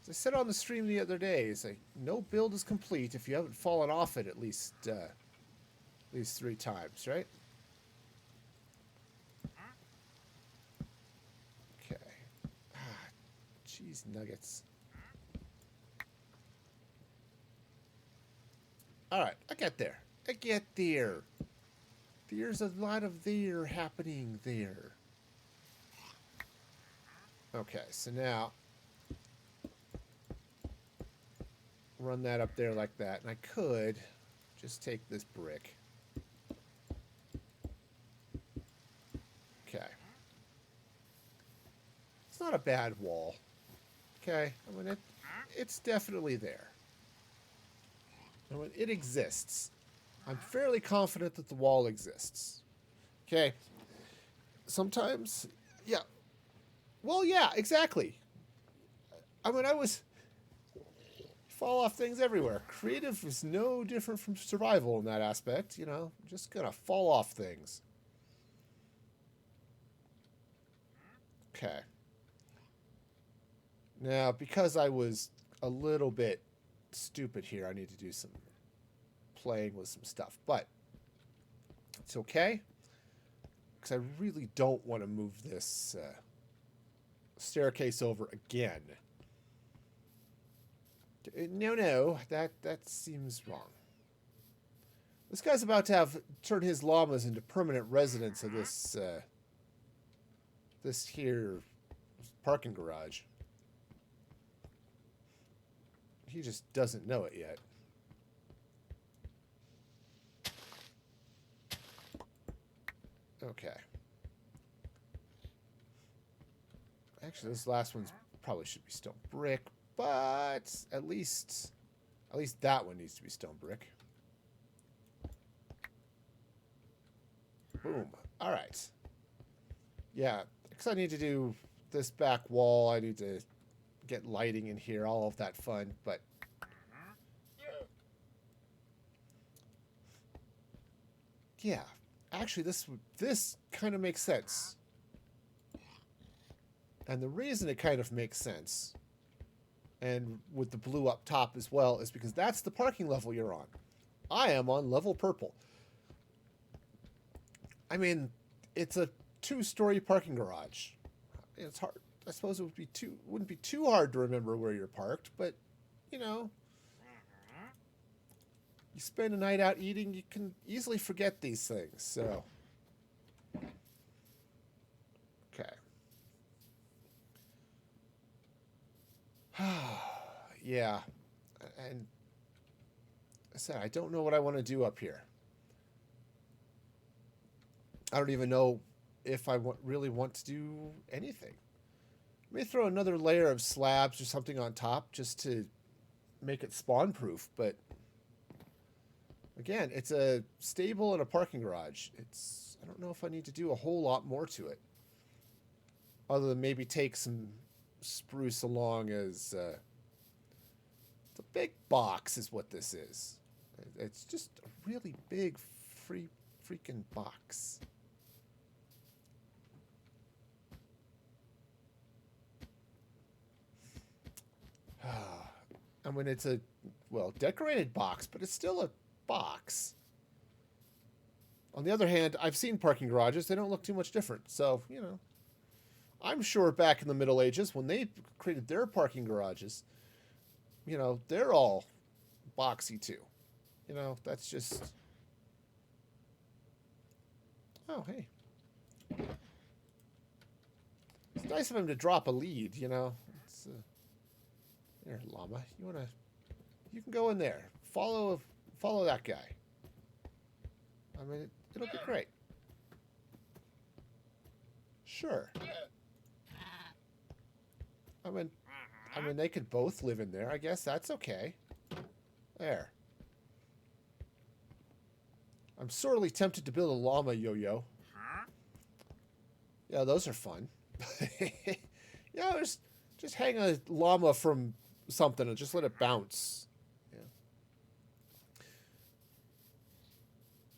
As I said on the stream the other day, it's like no build is complete if you haven't fallen off it at least 3 times, right? Okay. Cheese nuggets. All right, I get there. I get there. There's a lot of there happening there. Okay, so now run that up there like that, and I could just take this brick. Okay. It's not a bad wall. Okay, I mean it's definitely there. I mean, it exists. I'm fairly confident that the wall exists. Okay. sometimes, yeah. Well, yeah, exactly. I mean, I was fall off things everywhere. Creative is no different from survival in that aspect. You know, just gonna fall off things. Okay. Now, because I was a little bit stupid here, I need to do some playing with some stuff, but it's okay because I really don't want to move this staircase over again. No, that seems wrong. This guy's about to turn his llamas into permanent residents of this here parking garage. He just doesn't know it yet. Okay. Actually, this last one's probably should be stone brick, but at least that one needs to be stone brick. Boom. All right. Yeah, because I need to do this back wall. I need to get lighting in here, all of that fun, but yeah, actually this kind of makes sense. And the reason it kind of makes sense, and with the blue up top as well, is because that's the parking level you're on. I am on level purple. I mean, it's a 2-story parking garage. It's hard. I suppose it wouldn't be too hard to remember where you're parked, but you know, you spend a night out eating, you can easily forget these things. So, okay. Yeah, and I said I don't know what I want to do up here. I don't even know if I really want to do anything. May throw another layer of slabs or something on top just to make it spawn proof, but again, it's a stable and a parking garage. I don't know if I need to do a whole lot more to it. Other than maybe take some spruce along as the big box is what this is. It's just a really big freaking box. I mean, it's a, well, decorated box, but it's still a box. On the other hand, I've seen parking garages. They don't look too much different. So, you know, I'm sure back in the Middle Ages, when they created their parking garages, you know, they're all boxy too. You know, that's just... Oh, hey. It's nice of him to drop a lead, you know. It's... There, llama. You can go in there. Follow that guy. I mean, it'll be great. Sure. I mean, they could both live in there. I guess that's okay. There. I'm sorely tempted to build a llama yo-yo. Yeah, those are fun. Yeah, just hang a llama from something and just let it bounce. Yeah.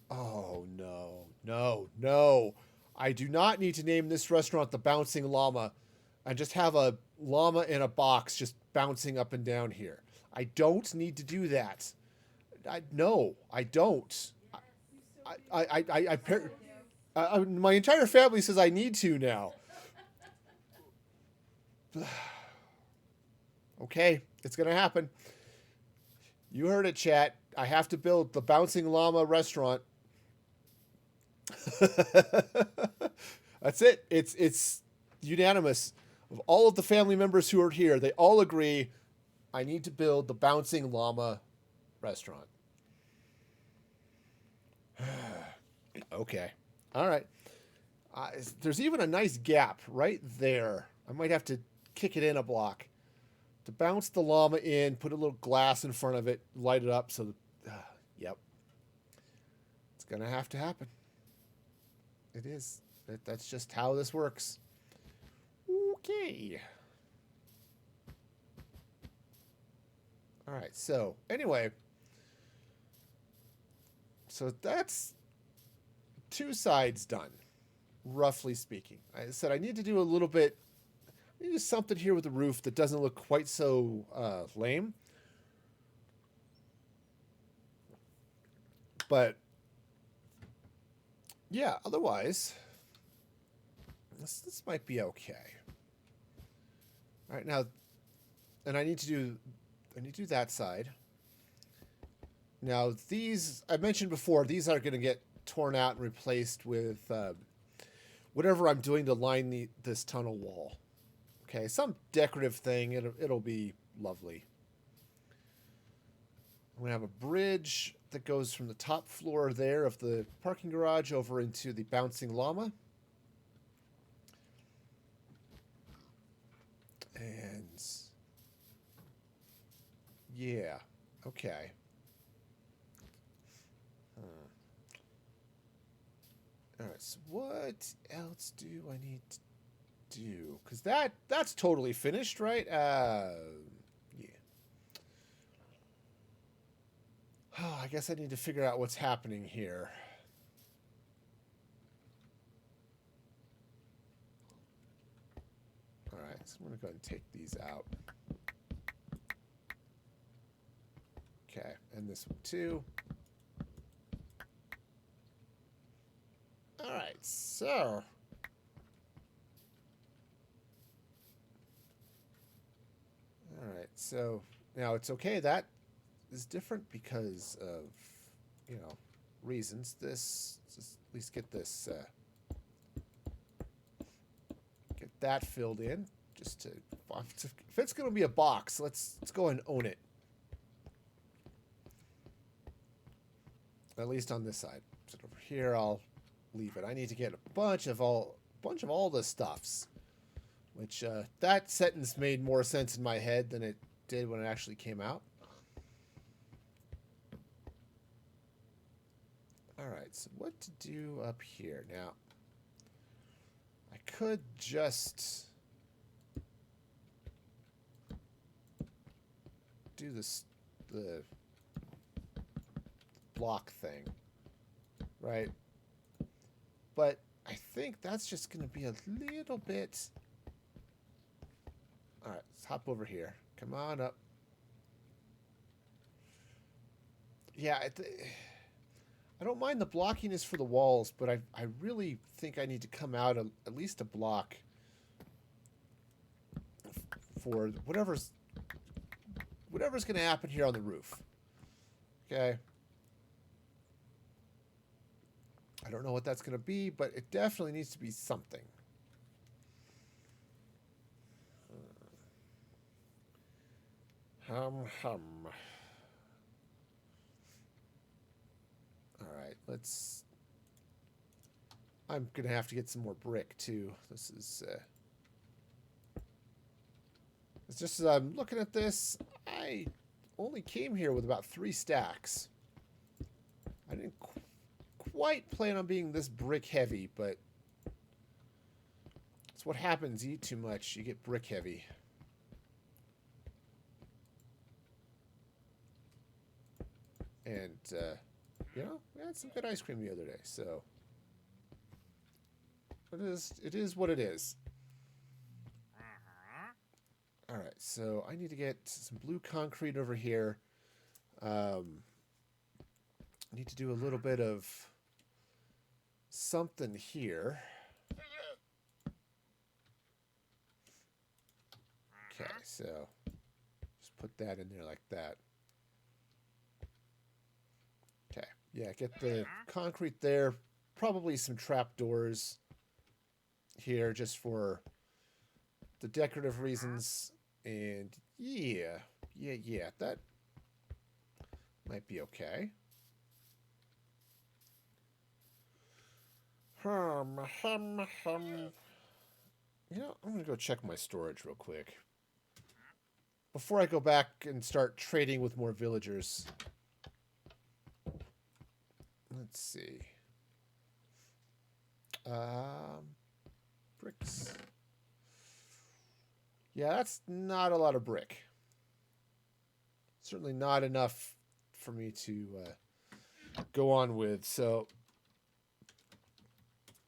Oh, no. I do not need to name this restaurant the Bouncing Llama and just have a llama in a box just bouncing up and down here. I don't need to do that. No, I don't. My entire family says I need to now. Okay, it's going to happen. You heard it, chat. I have to build the Bouncing Llama restaurant. That's it. It's unanimous. Of all of the family members who are here, they all agree I need to build the Bouncing Llama restaurant. Okay. All right. There's even a nice gap right there. I might have to kick it in a block to bounce the llama in, put a little glass in front of it, light it up. So, yep. It's going to have to happen. It is. That's just how this works. Okay. All right. So anyway, so that's 2 sides done, roughly speaking. I said I need to do a little bit. I need to do something here with the roof that doesn't look quite so lame. But yeah, otherwise, this might be okay. All right, now, and I need to do that side. Now these I mentioned before, these are going to get torn out and replaced with whatever I'm doing to line this tunnel wall. Okay, some decorative thing. It'll be lovely. I'm going to have a bridge that goes from the top floor there of the parking garage over into the bouncing llama. And yeah, okay. All right, so what else do I need to do? Because that's totally finished, right? Yeah. Oh, I guess I need to figure out what's happening here. All right, so I'm going to go ahead and take these out. Okay, and this one too. All right, so now it's okay. That is different because of, reasons. Let's at least get this, get that filled in. Just to, if it's going to be a box, let's go and own it. At least on this side. So over here, I'll leave it. I need to get a bunch of all the stuffs, which that sentence made more sense in my head than it did when it actually came out. All right, so what to do up here now? I could just do the block thing, right? But I think that's just going to be a little bit. All right, let's hop over here. Come on up. Yeah, I don't mind the blockiness for the walls, but I really think I need to come out at least a block for whatever's going to happen here on the roof. Okay. I don't know what that's going to be, but it definitely needs to be something. Hum. All right, I'm going to have to get some more brick, too. This is... it's just as I'm looking at this, I only came here with about 3 stacks. I didn't quite plan on being this brick heavy, but it's what happens. You eat too much, you get brick heavy. And, we had some good ice cream the other day, so it is what it is. All right, so I need to get some blue concrete over here. I need to do a little bit of something here. Okay, so just put that in there like that. Okay, yeah, get the concrete there. Probably some trapdoors here just for the decorative reasons. And yeah, that might be okay. I'm going to go check my storage real quick before I go back and start trading with more villagers. Let's see. Bricks. Yeah, that's not a lot of brick. Certainly not enough for me to go on with. So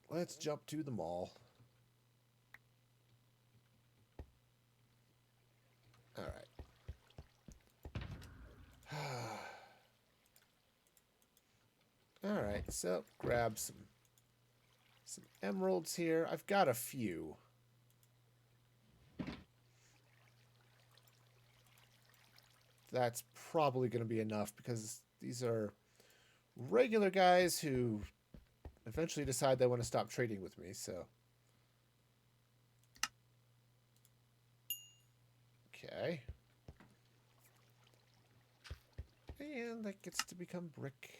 let's jump to the mall. All right. All right, so grab some emeralds here. I've got a few. That's probably going to be enough because these are regular guys who eventually decide they want to stop trading with me, so. Okay. And that gets to become brick.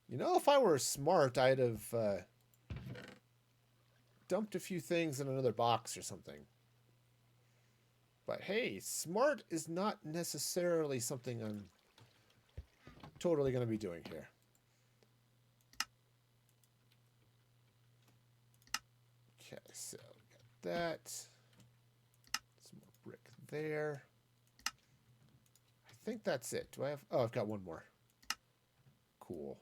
You know, if I were smart, I'd have dumped a few things in another box or something. But hey, smart is not necessarily something I'm totally going to be doing here. Okay, so we got that. Some more brick there. I think that's it. Do I have... Oh, I've got one more. Cool.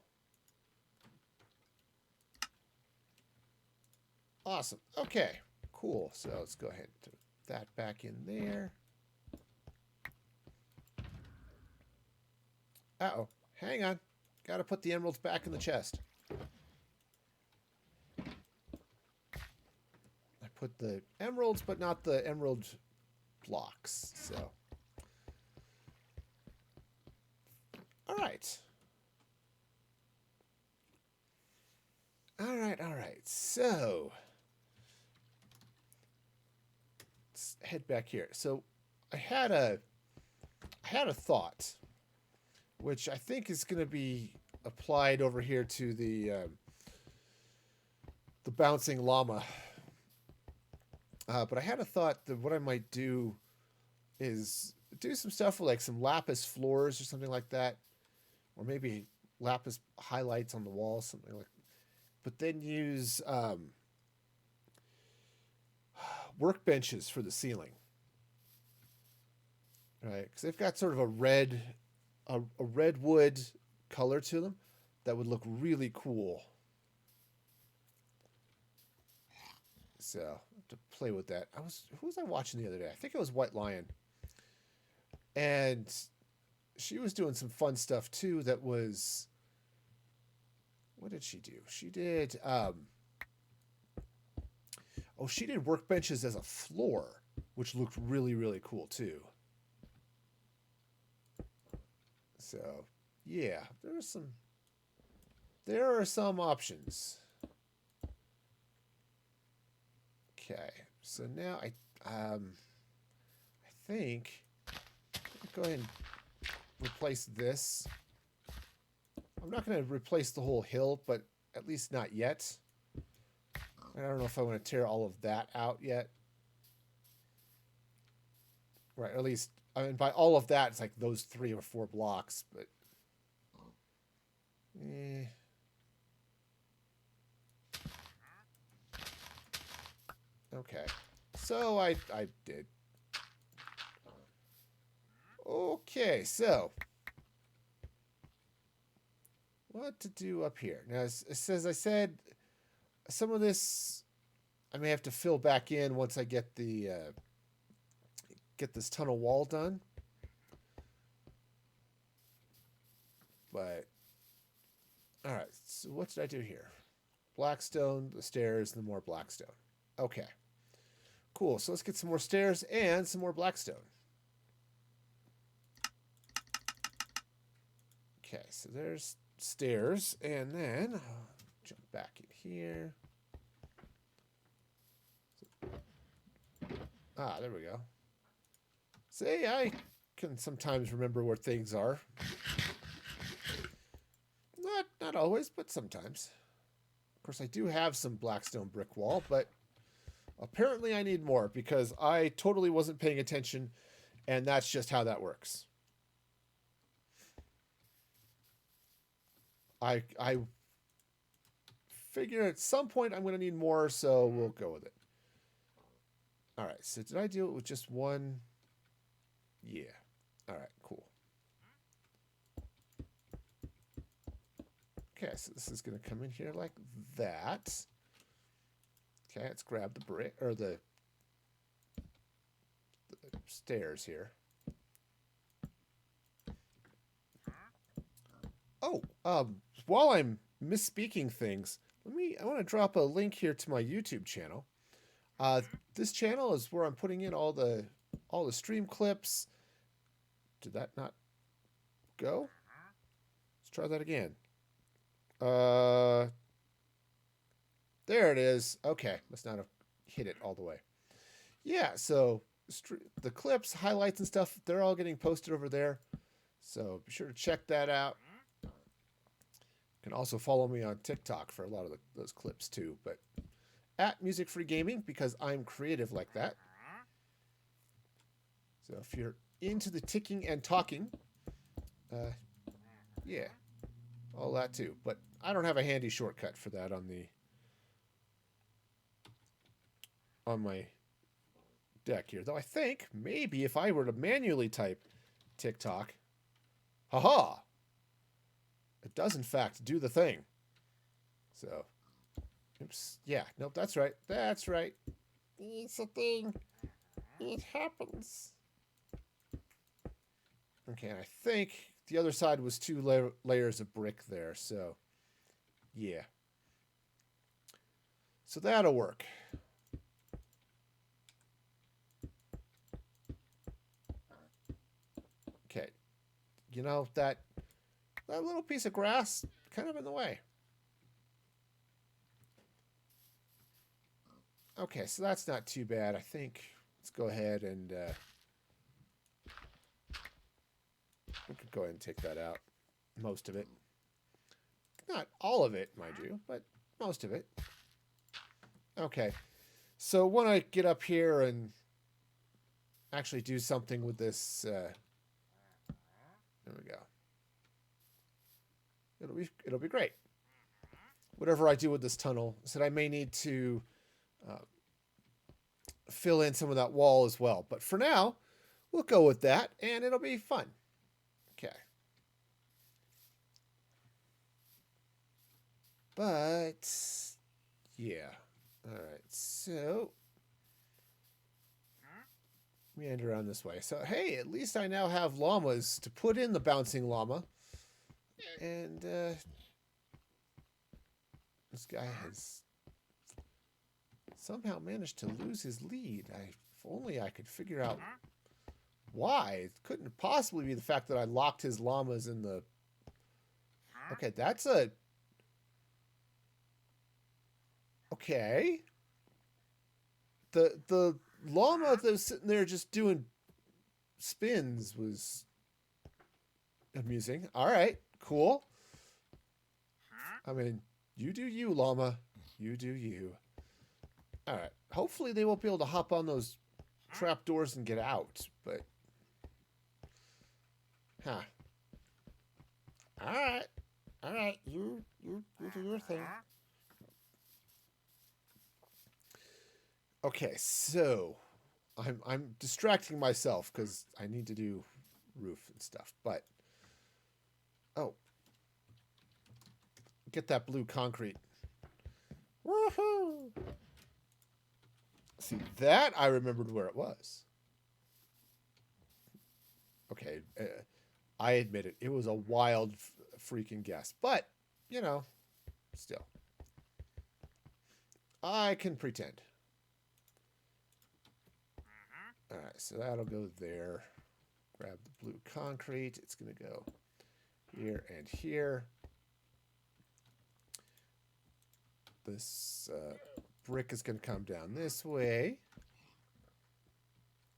Awesome. Okay, cool. So let's go ahead and put that back in there. Uh-oh. Hang on. Got to put the emeralds back in the chest. I put the emeralds, but not the emerald blocks. So. All right. All right, all right. So, let's head back here. So, I had a thought, which I think is going to be applied over here to the bouncing llama. But I had a thought that what I might do is do some stuff with like some lapis floors or something like that, or maybe lapis highlights on the wall, something like. But then use workbenches for the ceiling, right? Because they've got sort of a redwood color to them that would look really cool. So I have to play with that. Who was I watching the other day? I think it was White Lion, and she was doing some fun stuff too. That was. What did she do? She did, she did workbenches as a floor, which looked really, really cool too. So, yeah, there are some options. Okay, so now I think, go ahead and replace this. I'm not going to replace the whole hill, but at least not yet. I don't know if I want to tear all of that out yet. Right, or at least, I mean, by all of that, it's like those 3 or 4 blocks, but... Okay, so I did. Okay, so... what to do up here. Now, as I said, some of this I may have to fill back in once I get the get this tunnel wall done. But, all right, so what did I do here? Blackstone, the stairs, and more blackstone. Okay, cool. So let's get some more stairs and some more blackstone. Okay, so there's stairs, and then I'll jump back in here. There we go. See, I can sometimes remember where things are. Not always, but sometimes. Of course, I do have some blackstone brick wall, but apparently I need more because I totally wasn't paying attention, and that's just how that works. I figure at some point I'm going to need more, so we'll go with it. All right, so did I do it with just one? Yeah. All right, cool. Okay, so this is going to come in here like that. Okay, let's grab the brick, or the stairs here. Oh, while I'm misspeaking things, I want to drop a link here to my YouTube channel. This channel is where I'm putting in all the stream clips. Did that not go? Let's try that again. There it is. Okay, must not have hit it all the way. Yeah, so the clips, highlights, and stuff, they're all getting posted over there. So be sure to check that out. You can also follow me on TikTok for a lot of those clips too, but at Music Free Gaming, because I'm creative like that. So if you're into the ticking and talking, yeah, all that too. But I don't have a handy shortcut for that on my deck here, though I think maybe if I were to manually type TikTok, haha, it does in fact do the thing. So, oops, yeah, nope, that's right, that's right. It's a thing. It happens. Okay, and I think the other side was 2 layers of brick there, so yeah. So that'll work. Okay, you know, that little piece of grass kind of in the way. Okay, so that's not too bad. I think let's go ahead and we could go ahead and take that out. Most of it. Not all of it, mind you, but most of it. Okay, so when I get up here and actually do something with this, there we go. It'll be great. Whatever I do with this tunnel, so I may need to fill in some of that wall as well. But for now, we'll go with that, and it'll be fun. Okay. But yeah. All right. So meander around this way. So hey, at least I now have llamas to put in the bouncing llama. And this guy has somehow managed to lose his lead. If only I could figure out why. It couldn't possibly be the fact that I locked his llamas in the... Okay, that's a... Okay. The llama that was sitting there just doing spins was amusing. All right, cool. I mean, you do you, llama. You do you. All right. Hopefully they won't be able to hop on those trap doors and get out, but... Huh. All right. All right. You do your thing. Okay, so I'm distracting myself because I need to do roof and stuff, but... Oh. Get that blue concrete. Woohoo! See, that I remembered where it was. Okay, I admit it. It was a wild freaking guess. But, you know, still. I can pretend. Alright, so that'll go there. Grab the blue concrete. It's going to go here and here. This brick is going to come down this way.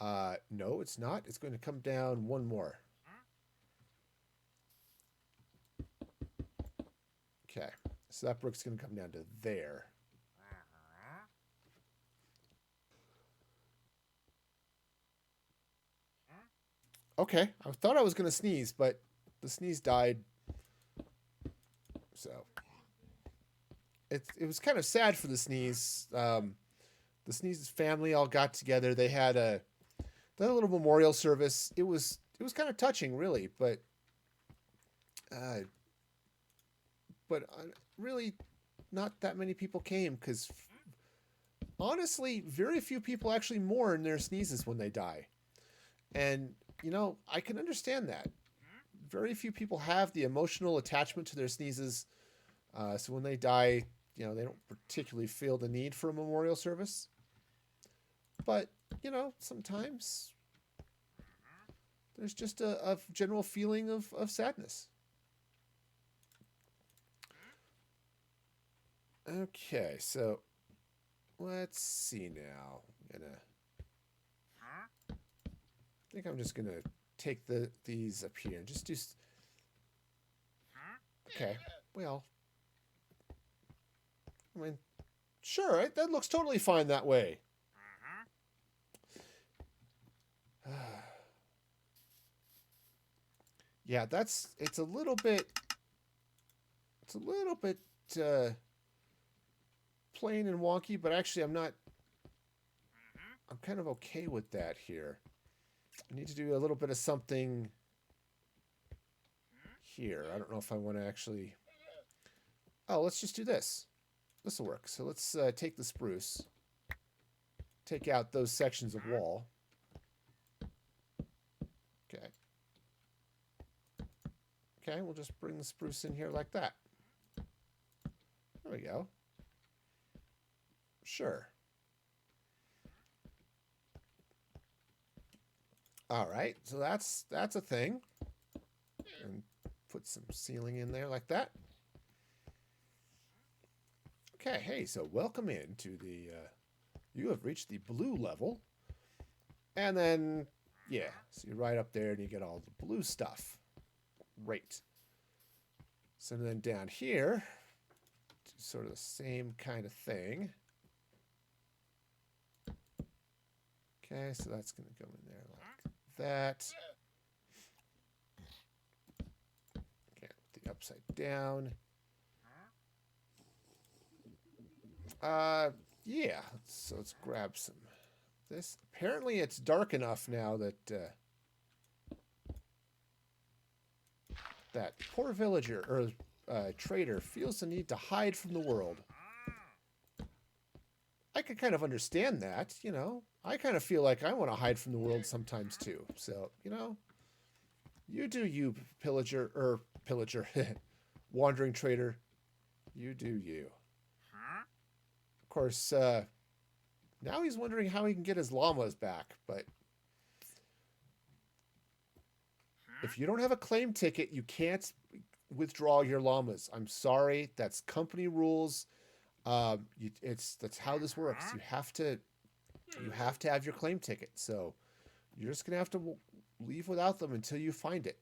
No, it's not. It's going to come down one more. Okay, so that brick's going to come down to there. Okay, I thought I was going to sneeze, but the sneeze died. So it was kind of sad for the Sneeze. The Sneeze's family all got together. They had a little memorial service. It was kind of touching, really, uh, but really not that many people came because honestly, very few people actually mourn their sneezes when they die. And, I can understand that. Very few people have the emotional attachment to their sneezes. So when they die, they don't particularly feel the need for a memorial service. But, sometimes there's just a general feeling of sadness. Okay, so let's see now. I think I'm just gonna take these up here and just do. Okay, well, I mean, sure, that looks totally fine that way. Yeah, it's a little bit. It's a little bit plain and wonky, but actually, I'm kind of okay with that here. I need to do a little bit of something here. I don't know if I want to actually. Oh, let's just do this. This will work. So let's take the spruce, take out those sections of wall. Okay. Okay, we'll just bring the spruce in here like that. There we go. Sure. All right, so that's a thing. And put some ceiling in there like that. Okay, hey, so welcome in to the, you have reached the blue level. And then, yeah, so you're right up there and you get all the blue stuff. Great. So then down here, do sort of the same kind of thing. Okay, so that's going to go in there like that. Okay, the upside down. Yeah, so let's grab some of this. Apparently it's dark enough now that that poor villager or trader feels the need to hide from the world. I could kind of understand that, I kind of feel like I want to hide from the world sometimes too. So, you do you, pillager, wandering trader. You do you. Of course, now he's wondering how he can get his llamas back, but if you don't have a claim ticket, you can't withdraw your llamas. I'm sorry, that's company rules. That's how this works. You have to have your claim ticket. So you're just gonna have to leave without them until you find it.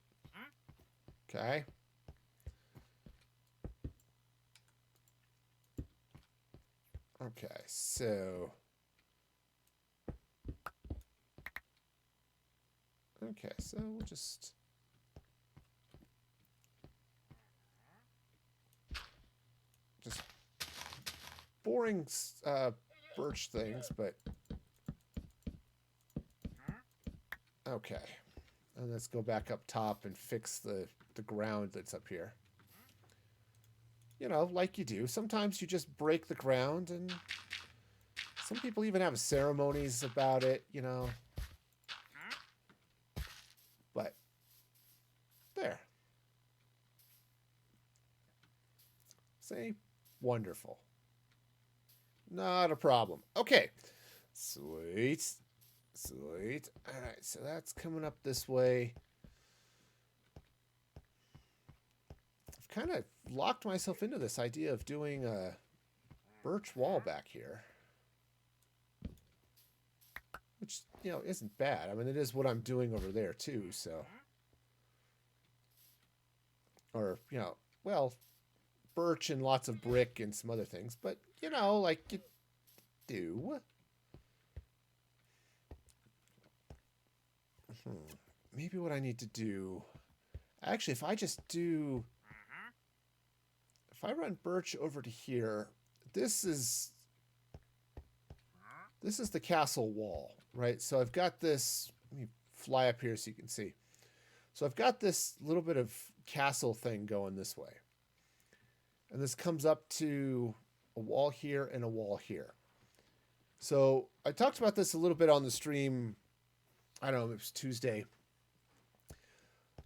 Okay. Okay, so we'll just boring birch things, but okay. And let's go back up top and fix the ground that's up here. Like you do. Sometimes you just break the ground, and some people even have ceremonies about it, But there. See? Wonderful. Not a problem. Okay. Sweet. Sweet. All right, so that's coming up this way. I've kind of locked myself into this idea of doing a birch wall back here. Which, isn't bad. I mean, it is what I'm doing over there, too, so. Or, well, birch and lots of brick and some other things. But, like you do. Maybe what I need to do... Actually, if I if I run Birch over to here, this is the castle wall, right? So I've got this, let me fly up here so you can see. So I've got this little bit of castle thing going this way. And this comes up to a wall here and a wall here. So I talked about this a little bit on the stream. I don't know, it was Tuesday. I'm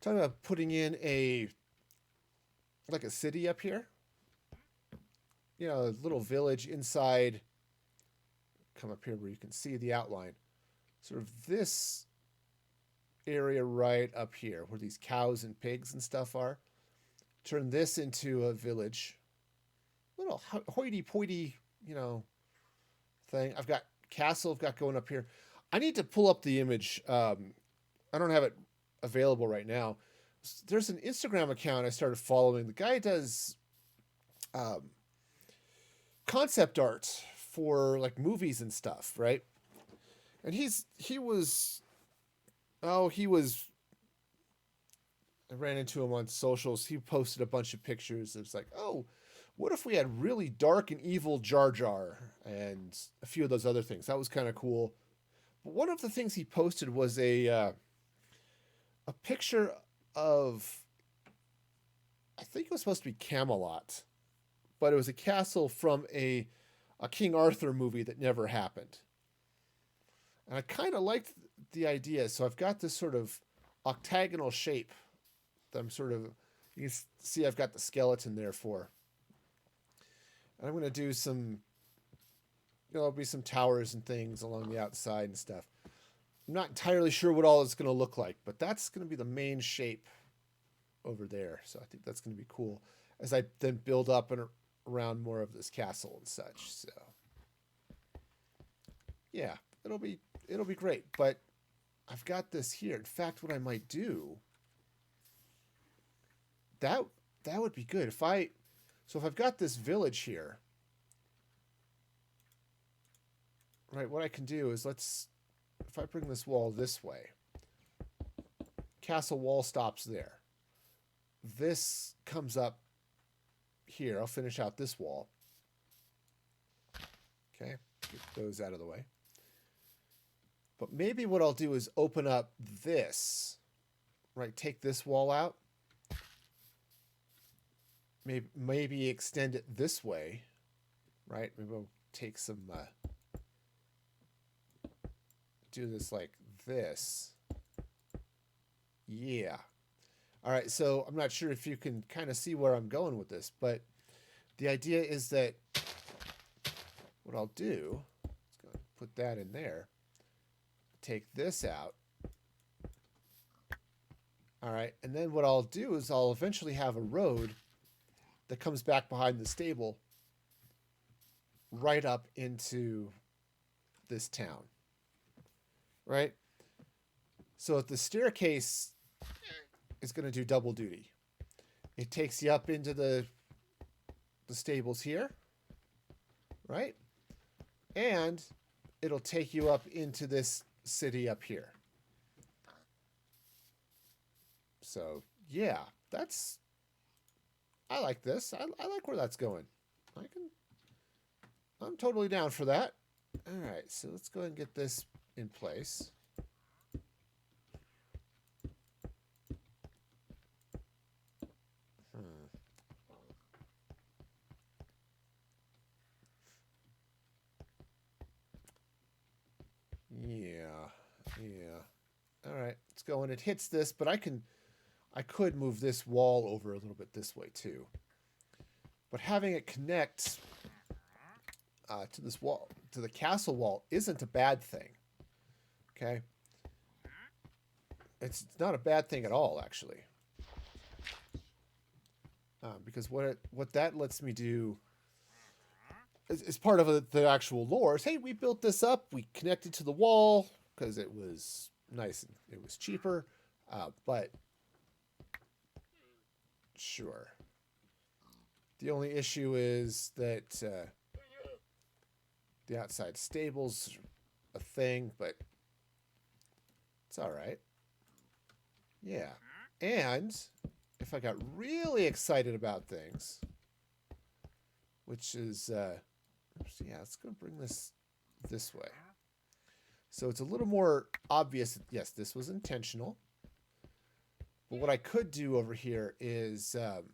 talking about putting in like a city up here. You know, a little village inside. Come up here where you can see the outline. Sort of this area right up here where these cows and pigs and stuff are. Turn this into a village. Little hoity-poity, you know, thing. I've got castle I've got going up here. I need to pull up the image. I don't have it available right now. There's an Instagram account I started following. The guy does concept art for like movies and stuff, right? And I ran into him on socials. He posted a bunch of pictures. It's like, oh, what if we had really dark and evil Jar Jar and a few of those other things? That was kind of cool. But one of the things he posted was a picture of, I think it was supposed to be Camelot, but it was a castle from a King Arthur movie that never happened. And I kind of liked the idea. So I've got this sort of octagonal shape that I'm sort of, you can see I've got the skeleton there for. And I'm going to do some, there'll be some towers and things along the outside and stuff. I'm not entirely sure what all it's going to look like, but that's going to be the main shape over there. So I think that's going to be cool as I then build up and around more of this castle and such. So yeah, it'll be great. But I've got this here. In fact, what I might do, that would be good if I've got this village here, right, what I can do is if I bring this wall this way, castle wall stops there. This comes up here. I'll finish out this wall. Okay, get those out of the way. But maybe what I'll do is open up this, right, take this wall out. Maybe extend it this way, right? Maybe we'll take some, do this like this. Yeah. All right, so I'm not sure if you can kind of see where I'm going with this, but the idea is that what I'll do, let's go put that in there, take this out. All right, and then what I'll do is I'll eventually have a road that comes back behind the stable right up into this town, right? So if the staircase is going to do double duty, it takes you up into the stables here, right? And it'll take you up into this city up here. So yeah, I like this. I like where that's going. I'm totally down for that. All right, so let's go ahead and get this in place. Yeah. All right, let's go, and it hits this, but I could move this wall over a little bit this way too. But having it connect to this wall, to the castle wall, isn't a bad thing. Okay? It's not a bad thing at all, actually. Because what that lets me do is part of the actual lore is, hey, we built this up, we connected to the wall because it was nice and it was cheaper, but sure. The only issue is that the outside stable's a thing, but it's all right. Yeah. And if I got really excited about things, which is, yeah, let's go bring this way. So it's a little more obvious. Yes, this was intentional. But what I could do over here is, let's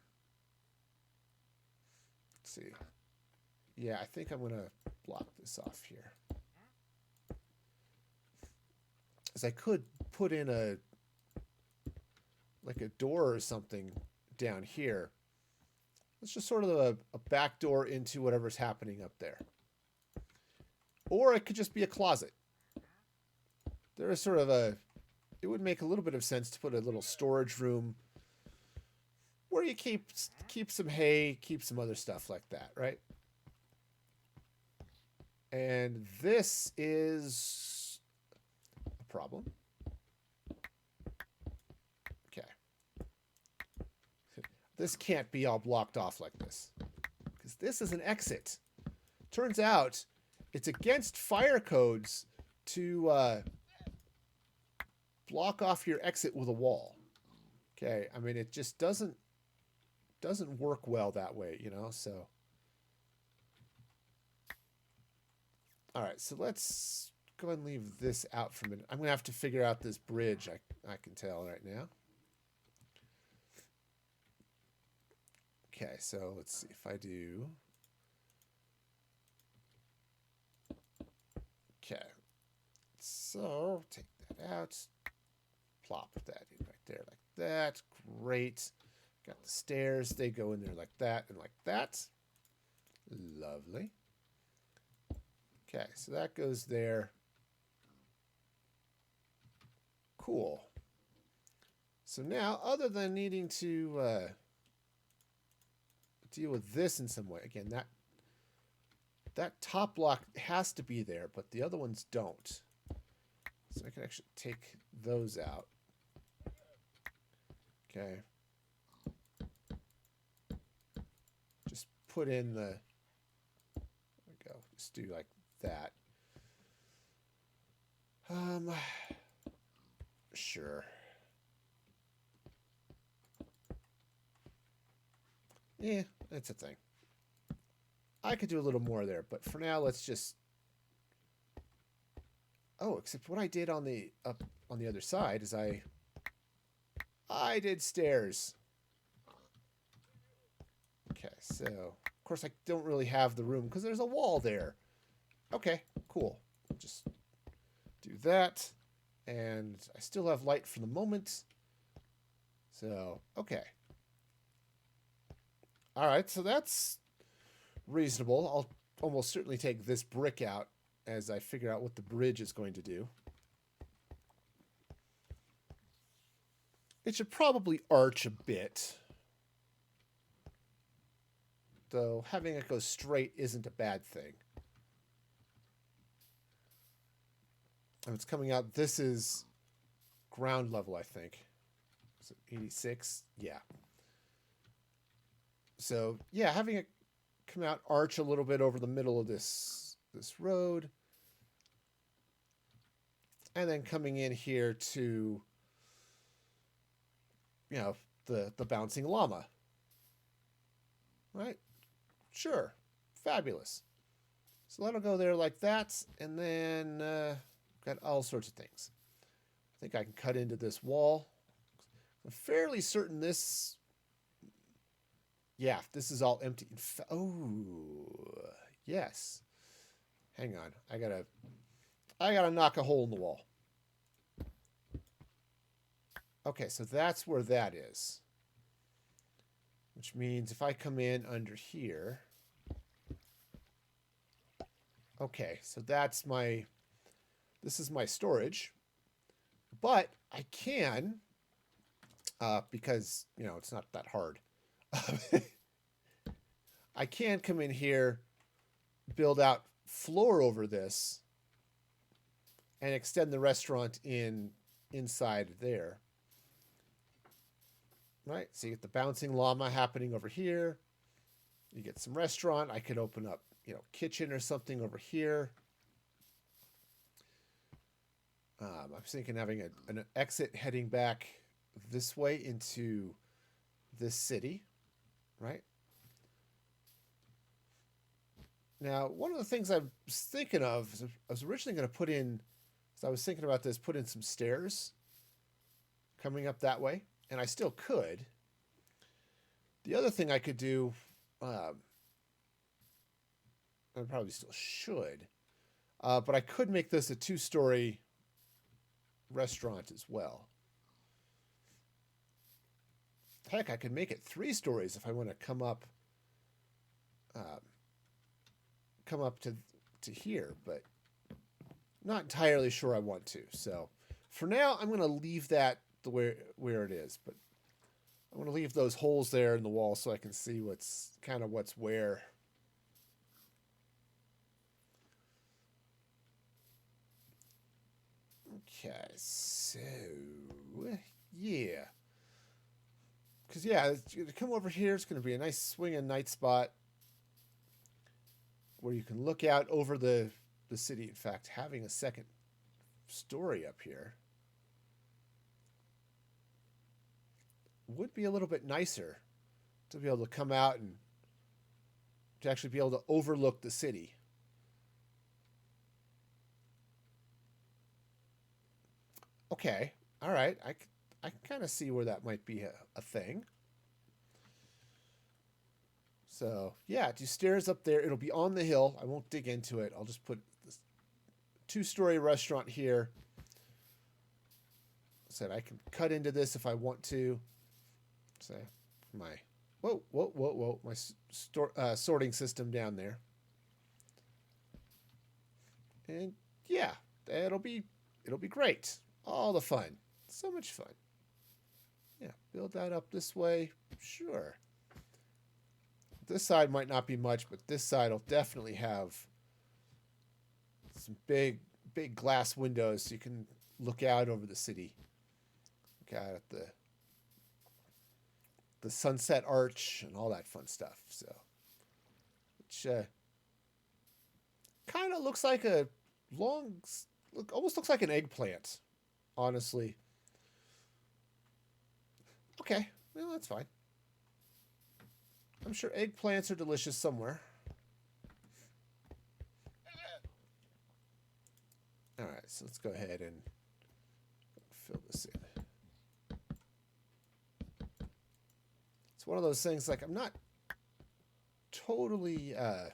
see. Yeah, I think I'm going to block this off here. As I could put in like a door or something down here. It's just sort of a back door into whatever's happening up there. Or it could just be a closet. There is sort of it would make a little bit of sense to put a little storage room where you keep some hay, keep some other stuff like that, right? And this is a problem. Okay. This can't be all blocked off like this, because this is an exit. Turns out it's against fire codes to block off your exit with a wall. Okay, I mean, it just doesn't work well that way, you know, so. All right, so let's go ahead and leave this out for a minute. I'm going to have to figure out this bridge, I can tell right now. Okay, so let's see if I do. Okay, so take that out. Plop that in right there like that. Great. Got the stairs. They go in there like that and like that. Lovely. Okay, so that goes there. Cool. So now, other than needing to deal with this in some way, again, that top block has to be there, but the other ones don't. So I can actually take those out. Okay. Just put in the, there we go, just do like that. Sure. Yeah, that's a thing. I could do a little more there, but for now, let's just. Oh, except what I did on the other side is I did stairs. Okay, so of course I don't really have the room because there's a wall there. Okay, cool. Just do that, and I still have light for the moment. So okay. All right, so that's reasonable. I'll almost certainly take this brick out as I figure out what the bridge is going to do. It should probably arch a bit. Though having it go straight isn't a bad thing. And it's coming out, this is ground level, I think. Is it 86? Yeah. So, yeah, having it come out, arch a little bit over the middle of this road. And then coming in here to, you know, the bouncing llama. Right? Sure. Fabulous. So that'll go there like that. And then got all sorts of things. I think I can cut into this wall. I'm fairly certain this... Yeah, this is all empty. Oh, yes. Hang on. I gotta knock a hole in the wall. Okay, so that's where that is. Which means if I come in under here... Okay, so that's my... This is my storage. But I can... because, you know, it's not that hard. I can come in here, build out floor over this, and extend the restaurant inside there. Right? So you get the bouncing llama happening over here. You get some restaurant. I could open up, you know, kitchen or something over here. I was thinking having an exit heading back this way into this city, right? Now, one of the things I was thinking of is I was originally going to put in, as I was thinking about this, put in some stairs coming up that way, and I still could. The other thing I could do, I probably still should, but I could make this a 2-story restaurant as well. Heck, I could make it 3 stories if I want to come up to here, but not entirely sure I want to. So for now, I'm going to leave that where it is, but I want to leave those holes there in the wall so I can see what's where. Okay, so yeah. Because, yeah, it's going to come over here. It's going to be a nice swinging night spot where you can look out over the city. In fact, having a second story up here would be a little bit nicer to be able to come out and to actually be able to overlook the city. Okay, all right. I can kind of see where that might be a thing. So, yeah, 2 stairs up there. It'll be on the hill. I won't dig into it. I'll just put this 2-story restaurant here. Said I can cut into this if I want to. Say my whoa my sorting system down there. And yeah, it'll be great. All the fun. So much fun. Yeah, build that up this way. Sure. This side might not be much, but this side will definitely have some big glass windows so you can look out over the city. Look out at the sunset arch and all that fun stuff. So, which kind of looks like a almost looks like an eggplant, honestly. Okay, well, that's fine. I'm sure eggplants are delicious somewhere. All right, so let's go ahead and fill this in. It's one of those things, like, I'm not totally hang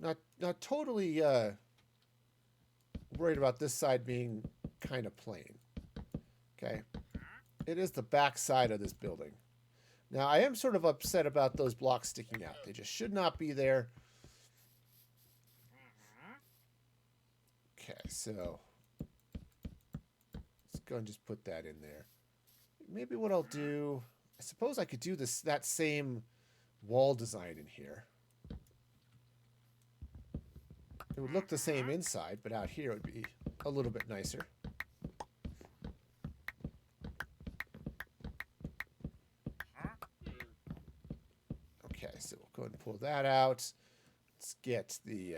on. Not totally worried about this side being kind of plain. Okay. It is the back side of this building. Now, I am sort of upset about those blocks sticking out. They just should not be there. Okay, so let's go and just put that in there. Maybe what I'll do, I suppose I could do that same wall design in here. It would look the same inside, but out here it would be a little bit nicer. Okay, so we'll go ahead and pull that out. Let's get the...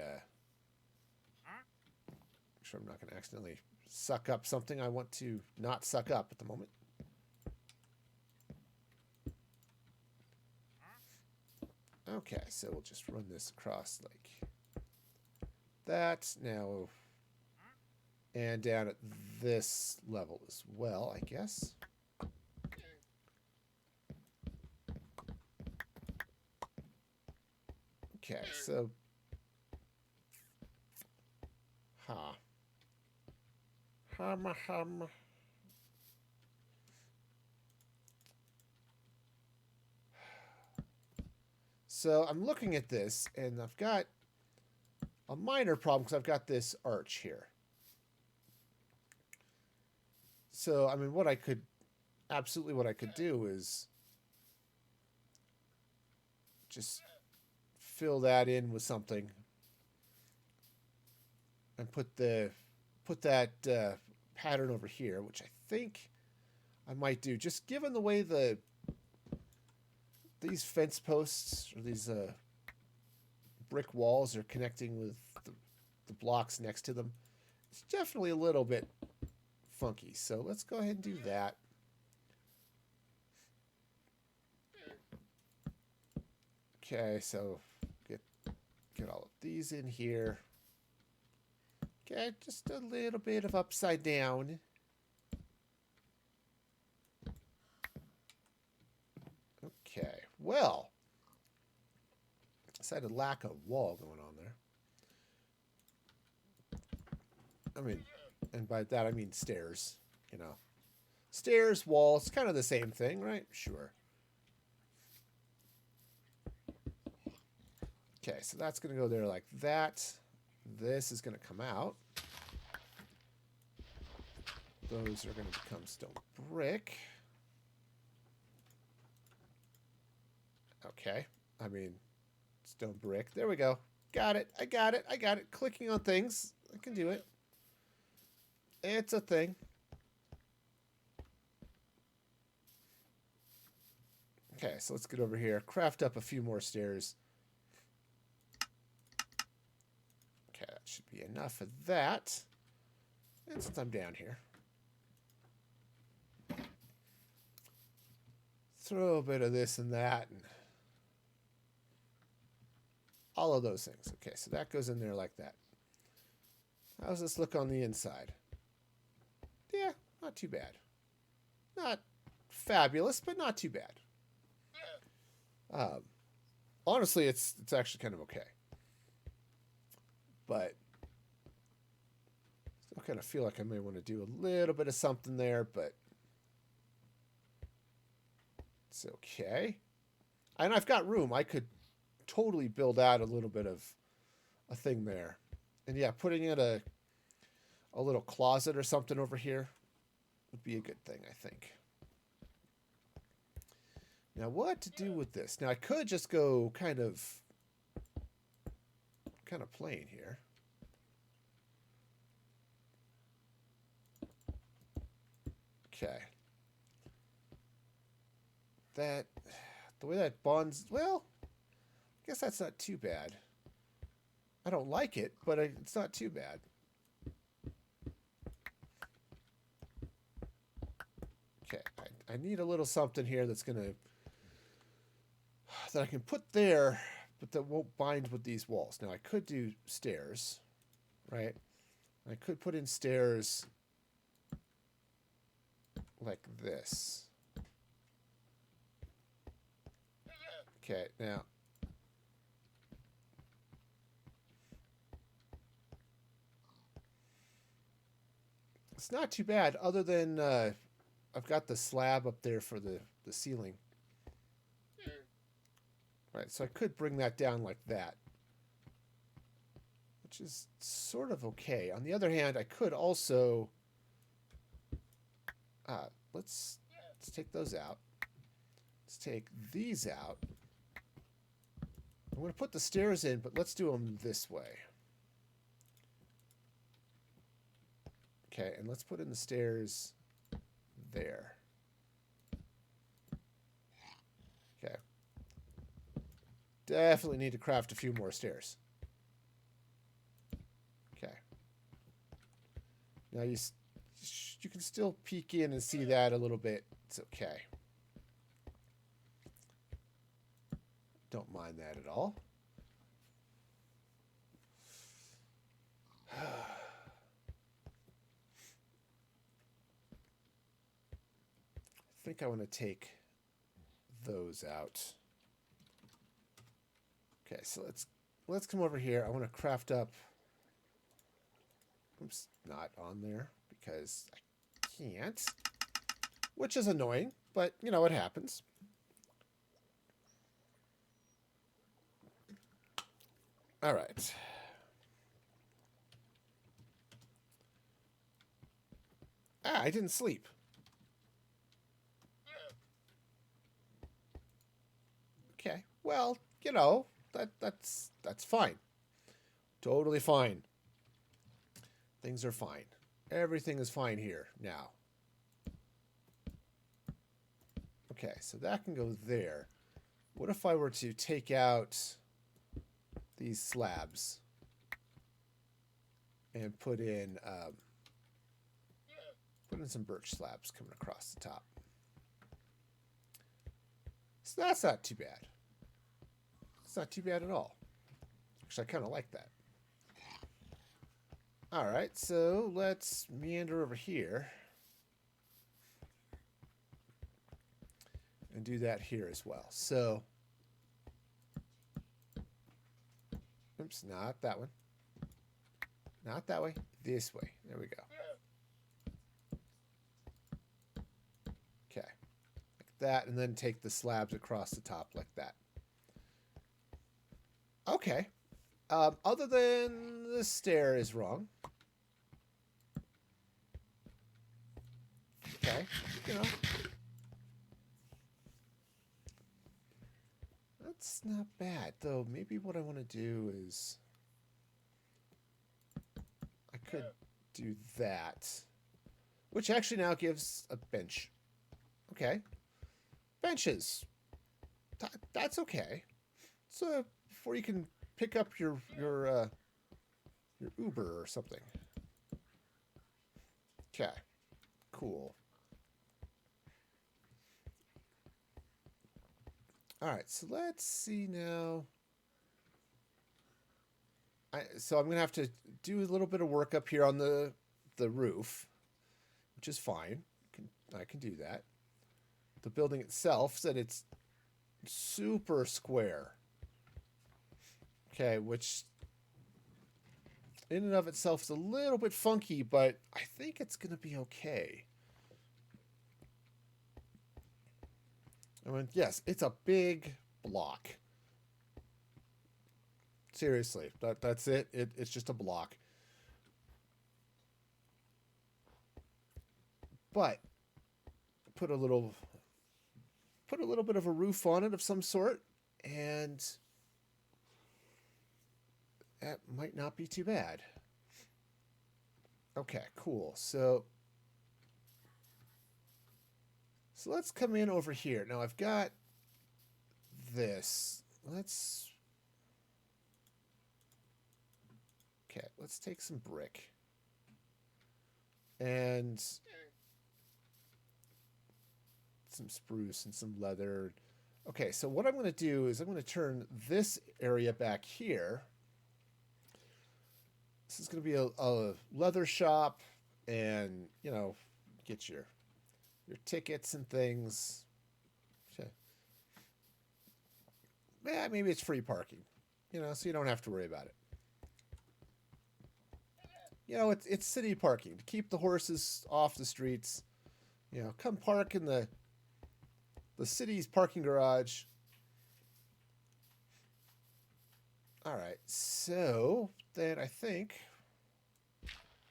make sure I'm not going to accidentally suck up something I want to not suck up at the moment. Okay, so we'll just run this across like that now, and down at this level as well, I guess. Okay, so So I'm looking at this, and I've got a minor problem because I've got this arch here. So, I mean, what I could do is just fill that in with something and put that pattern over here, which I think I might do. Just given the way these fence posts or these brick walls are connecting with the blocks next to them, it's definitely a little bit funky. So let's go ahead and do that. Okay, so get all of these in here. Okay, just a little bit of upside down. Okay, well, I had a lack of wall going on there. I mean, and by that I mean stairs, you know. Stairs, wall, it's kind of the same thing, right? Sure. Okay, so that's going to go there like that. This is going to come out. Those are going to become stone brick. Okay, I mean, stone brick. There we go. Got it. I got it. I got it. Clicking on things. I can do it. It's a thing. Okay, so let's get over here. Craft up a few more stairs. Okay, that should be enough of that. And since I'm down here, throw a bit of this and that and all of those things. Okay, so that goes in there like that. How does this look on the inside? Yeah, not too bad. Not fabulous, but not too bad. Honestly, it's actually kind of okay. But still kind of feel like I may want to do a little bit of something there, but it's okay. And I've got room. I could totally build out a little bit of a thing there. And yeah, putting in a little closet or something over here would be a good thing, I think. Now, what to do with this? Now, I could just go kind of plain here. Okay. The way that bonds, well, I guess that's not too bad. I don't like it, but it's not too bad. Okay, I need a little something here that I can put there, but that won't bind with these walls. Now I could do stairs, right? I could put in stairs like this. Okay, now it's not too bad, other than I've got the slab up there for the ceiling. Right, so I could bring that down like that, which is sort of okay. On the other hand, I could also let's take those out. Let's take these out. I'm going to put the stairs in, but let's do them this way. Okay, and let's put in the stairs there. Okay. Definitely need to craft a few more stairs. Okay. Now you can still peek in and see that a little bit. It's okay. Don't mind that at all. I think I want to take those out. Okay, so let's come over here. I want to craft up. Oops, not on there because I can't, which is annoying, but you know, it happens. All right. I didn't sleep. Okay, well, you know, that's fine. Totally fine. Things are fine. Everything is fine here now. Okay, so that can go there. What if I were to take out these slabs and put in some birch slabs coming across the top? So that's not too bad. It's not too bad at all. Actually, I kind of like that. All right, so let's meander over here. And do that here as well. So, oops, not that one. Not that way. This way. There we go. Okay. Like that, and then take the slabs across the top like that. Okay. Other than the stair is wrong. Okay. You know. That's not bad, though. Maybe what I want to do is... I could do that. Which actually now gives a bench. Okay. Benches. That's okay. So before you can pick up your Uber or something. Okay. Cool. All right, so let's see now. So I'm going to have to do a little bit of work up here on the roof, which is fine. I can do that. The building itself said it's super square. Okay, which in and of itself is a little bit funky, but I think it's going to be okay. I mean, yes, it's a big block. Seriously, that's it. It's just a block. But put a little bit of a roof on it of some sort, and that might not be too bad. Okay, cool. So let's come in over here. Now I've got this. Let's take some brick and some spruce and some leather. Okay, so what I'm going to do is I'm going to turn this area back here. This is going to be a leather shop, and, you know, get your tickets and things. Okay. Yeah, maybe it's free parking, you know, so you don't have to worry about it. You know, it's city parking to keep the horses off the streets. You know, come park in the city's parking garage. All right, so then I think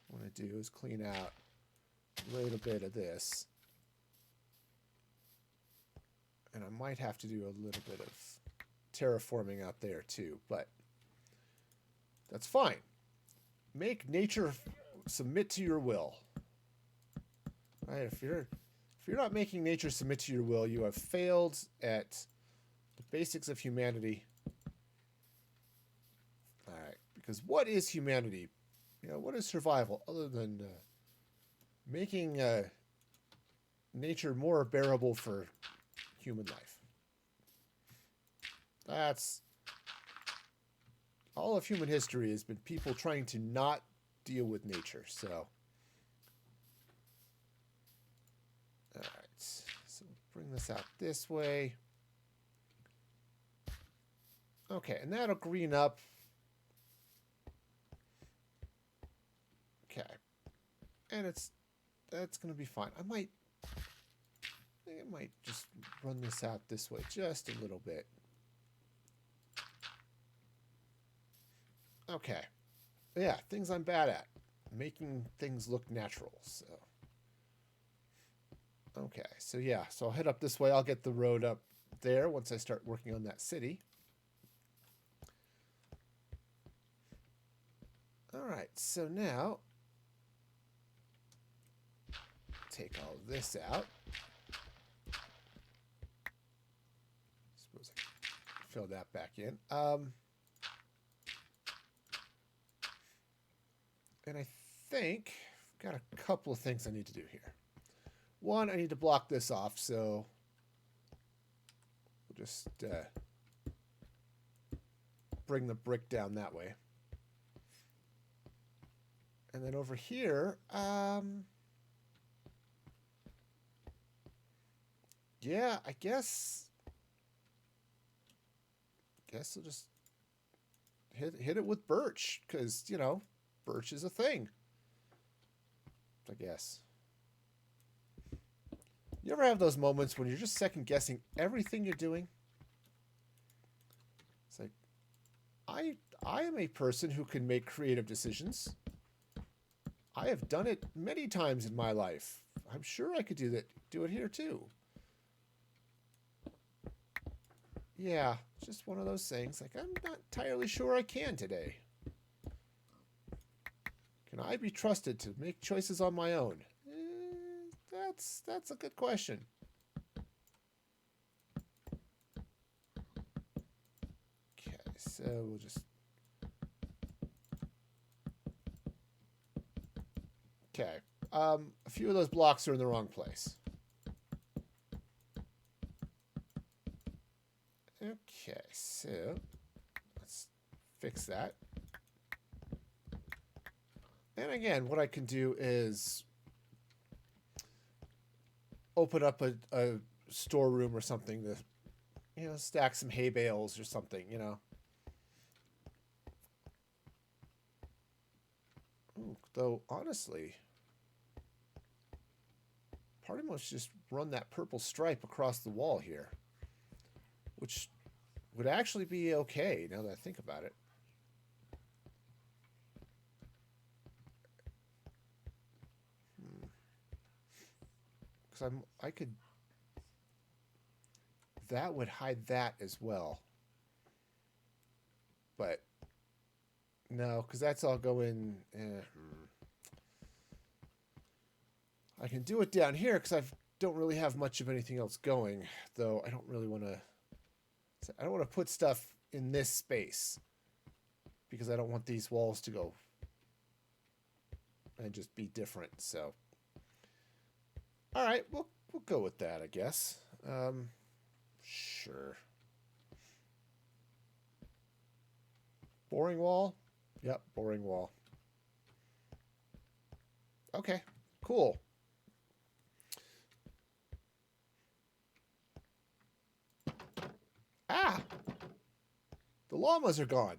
what I want to do is clean out a little bit of this. And I might have to do a little bit of terraforming out there too, but that's fine. Make nature submit to your will. Right? If you're not making nature submit to your will, you have failed at the basics of humanity. All right, because what is humanity? You know, what is survival other than making nature more bearable for human life? That's all of human history has been people trying to not deal with nature. So, all right. So bring this out this way. Okay, and that'll green up. Okay, and that's gonna be fine. I might just run this out this way just a little bit. Okay. Yeah, things I'm bad at. Making things look natural, so. Okay, so yeah, so I'll head up this way. I'll get the road up there once I start working on that city. All right, so now take all of this out. Suppose I can fill that back in. And I think I've got a couple of things I need to do here. One, I need to block this off, so we'll just bring the brick down that way. And then over here, yeah, I guess we'll just hit it with birch, because, you know, birch is a thing, I guess. You ever have those moments when you're just second guessing everything you're doing? It's like, I am a person who can make creative decisions. I have done it many times in my life. I'm sure I could do it here too. Yeah, just one of those things. Like, I'm not entirely sure I can today. Can I be trusted to make choices on my own? That's a good question. Okay, so we'll just... Okay. A few of those blocks are in the wrong place. Okay, so let's fix that. And again, what I can do is open up a storeroom or something to, you know, stack some hay bales or something, you know. Ooh, though, honestly, part of me wants to just run that purple stripe across the wall here, which would actually be okay now that I think about it. Because I could... That would hide that as well. But no, because that's all going... I can do it down here because I don't really have much of anything else going, though I don't really want to... I don't want to put stuff in this space because I don't want these walls to go and just be different. So, all right, we'll go with that, I guess. Sure. Boring wall? Yep, boring wall. Okay, cool. Ah! The llamas are gone.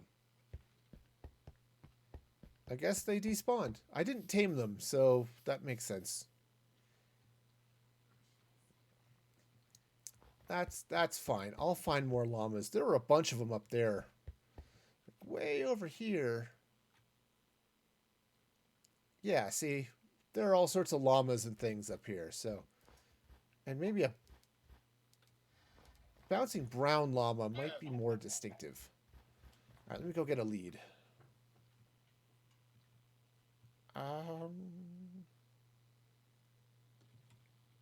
I guess they despawned. I didn't tame them, so that makes sense. That's fine. I'll find more llamas. There were a bunch of them up there. Way over here. Yeah, see, there are all sorts of llamas and things up here, so... And maybe a bouncing brown llama might be more distinctive. All right, let me go get a lead. All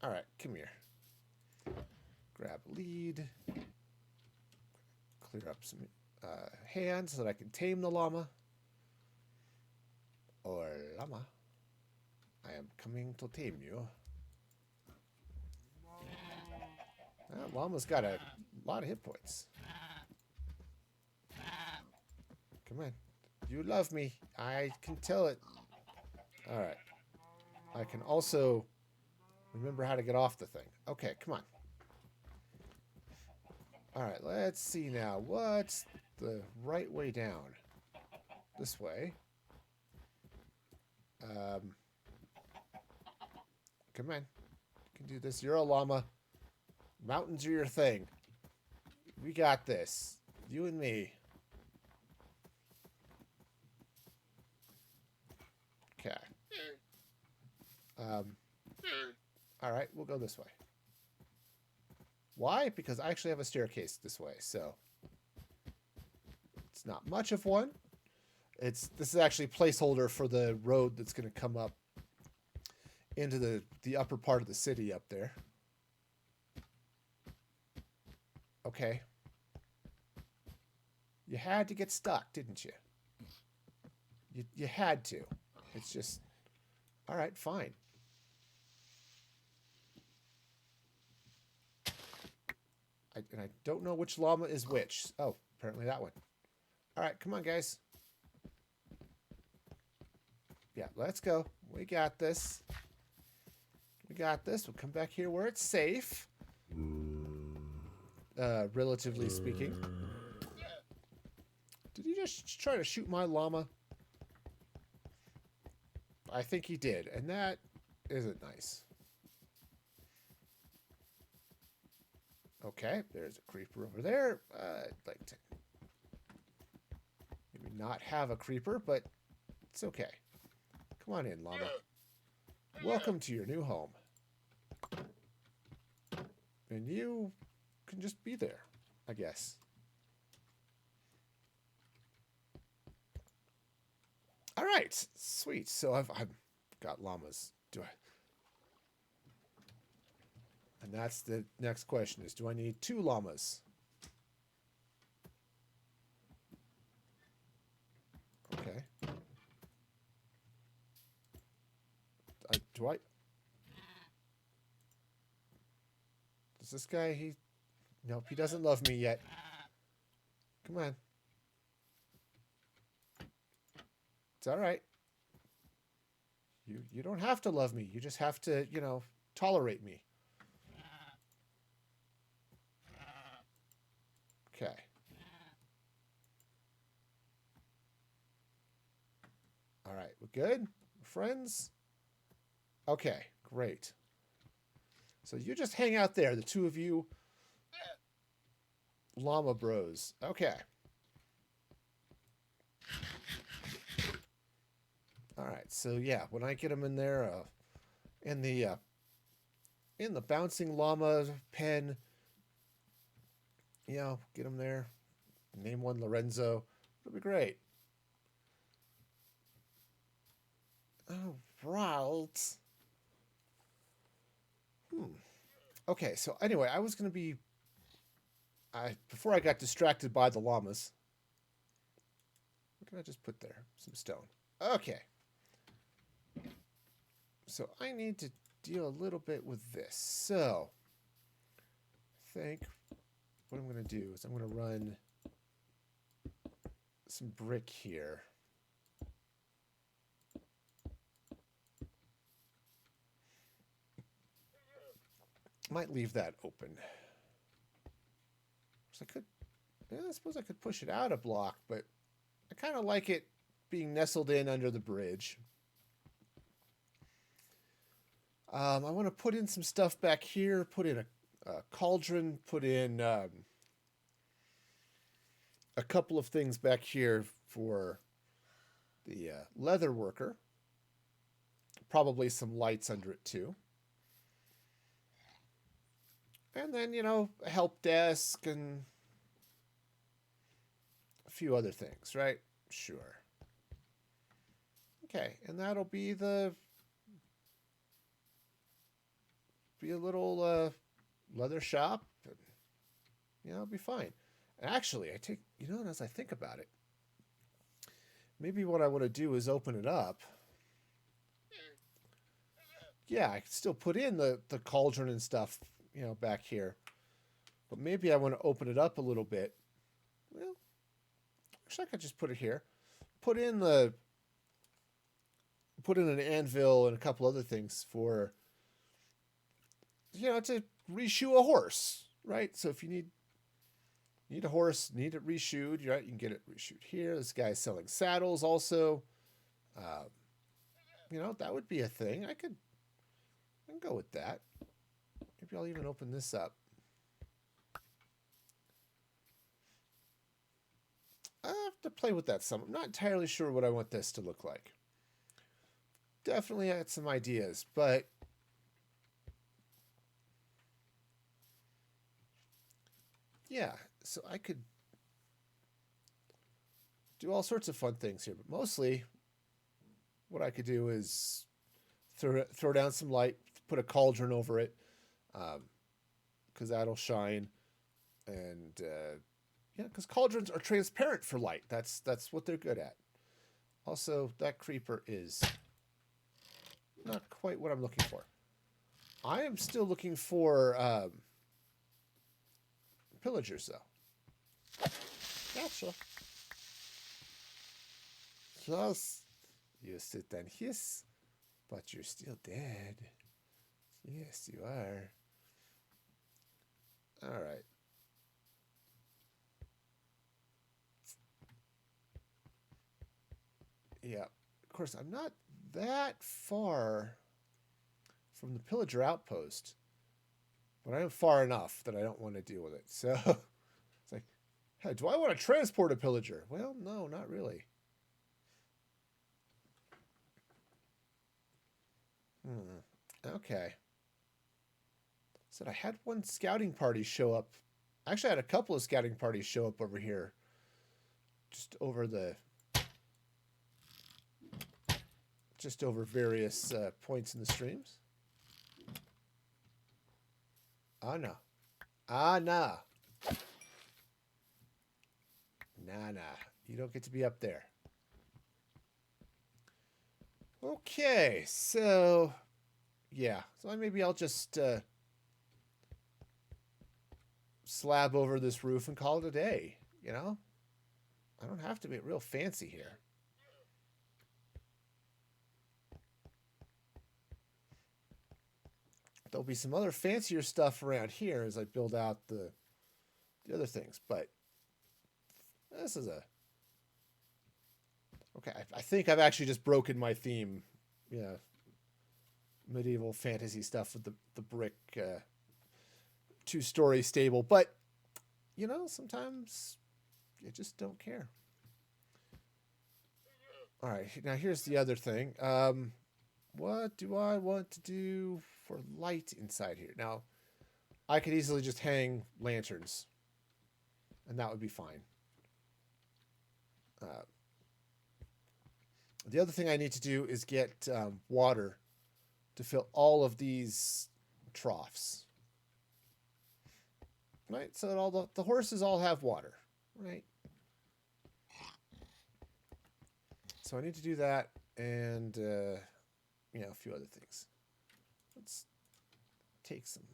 right, come here. Grab a lead. Clear up some hands so that I can tame the llama. Or llama, I am coming to tame you. That llama's got a lot of hit points. Come on. You love me. I can tell it. Alright. I can also remember how to get off the thing. Okay, come on. Alright, let's see now. What's the right way down? This way. Come on. You can do this. You're a llama. Mountains are your thing. We got this. You and me. Okay. Alright, we'll go this way. Why? Because I actually have a staircase this way, so it's not much of one. This is actually a placeholder for the road that's going to come up into the upper part of the city up there. Okay. You had to get stuck, didn't you? You had to. It's just... All right, fine. And I don't know which llama is which. Oh, apparently that one. All right, come on, guys. Yeah, let's go. We got this. We got this. We'll come back here where it's safe. Relatively speaking. Did he just try to shoot my llama? I think he did, and that isn't nice. Okay, there's a creeper over there. I'd like to maybe not have a creeper, but it's okay. Come on in, llama. Welcome to your new home. And you can just be there, I guess. All right, sweet. So I've got llamas. Do I? And that's the next question: is do I need 2 llamas? Okay. Do I? Does this guy? Nope. He doesn't love me yet. Come on. It's all right. You don't have to love me. You just have to, tolerate me. Okay. All right. We're good? We're friends? Okay. Great. So you just hang out there, the 2 of you. Llama bros. Okay. All right, so yeah, when I get them in there, in the bouncing llama pen, get them there. Name one Lorenzo. It'll be great. Oh, right. Okay, so anyway, I was gonna be. Before I got distracted by the llamas. What can I just put there? Some stone. Okay. So I need to deal a little bit with this. So I think what I'm going to do is I'm going to run some brick here. Might leave that open. So I suppose I could push it out a block, but I kind of like it being nestled in under the bridge. I want to put in some stuff back here, put in a cauldron, put in a couple of things back here for the leather worker. Probably some lights under it too. And then, a help desk and a few other things, right? Sure. Okay, and that'll be a little leather shop. And, it'll be fine. And actually, as I think about it, maybe what I want to do is open it up. Yeah, I can still put in the cauldron and stuff, back here. But maybe I want to open it up a little bit. Well, actually, I could just put it here. Put in an anvil and a couple other things for, to reshoe a horse, right? So if you need a horse, need it reshoed, right? You can get it reshoed here. This guy's selling saddles also. That would be a thing. I can go with that. Maybe I'll even open this up. I have to play with that some. I'm not entirely sure what I want this to look like. Definitely had some ideas, but yeah, so I could do all sorts of fun things here, but mostly what I could do is throw down some light, put a cauldron over it, because that'll shine, and because cauldrons are transparent for light. That's what they're good at. Also, that creeper is not quite what I'm looking for. I am still looking for pillagers, though. Gotcha. Yes. You sit and hiss, but you're still dead. Yes, you are. All right. Yeah. Of course, I'm not that far from the pillager outpost, but I am far enough that I don't want to deal with it. So it's like, hey, do I want to transport a pillager? Well, no, not really. Okay. Said I had one scouting party show up. Actually, I had a couple of scouting parties show up over here, just over the, just over various points in the streams. Ah, no. Ah, nah. Nah, nah. You don't get to be up there. Okay, so yeah. So maybe I'll just slab over this roof and call it a day, you know? I don't have to be real fancy here. There'll be some other fancier stuff around here as I build out the other things, but this is a... Okay, I think I've actually just broken my theme. Yeah. Medieval fantasy stuff with the brick two-story stable, but you know, sometimes you just don't care. All right, now here's the other thing. What do I want to do for light inside here? Now, I could easily just hang lanterns, and that would be fine. The other thing I need to do is get water to fill all of these troughs. Right, so that all the horses all have water, right? So I need to do that, and you know, a few other things. Let's take some.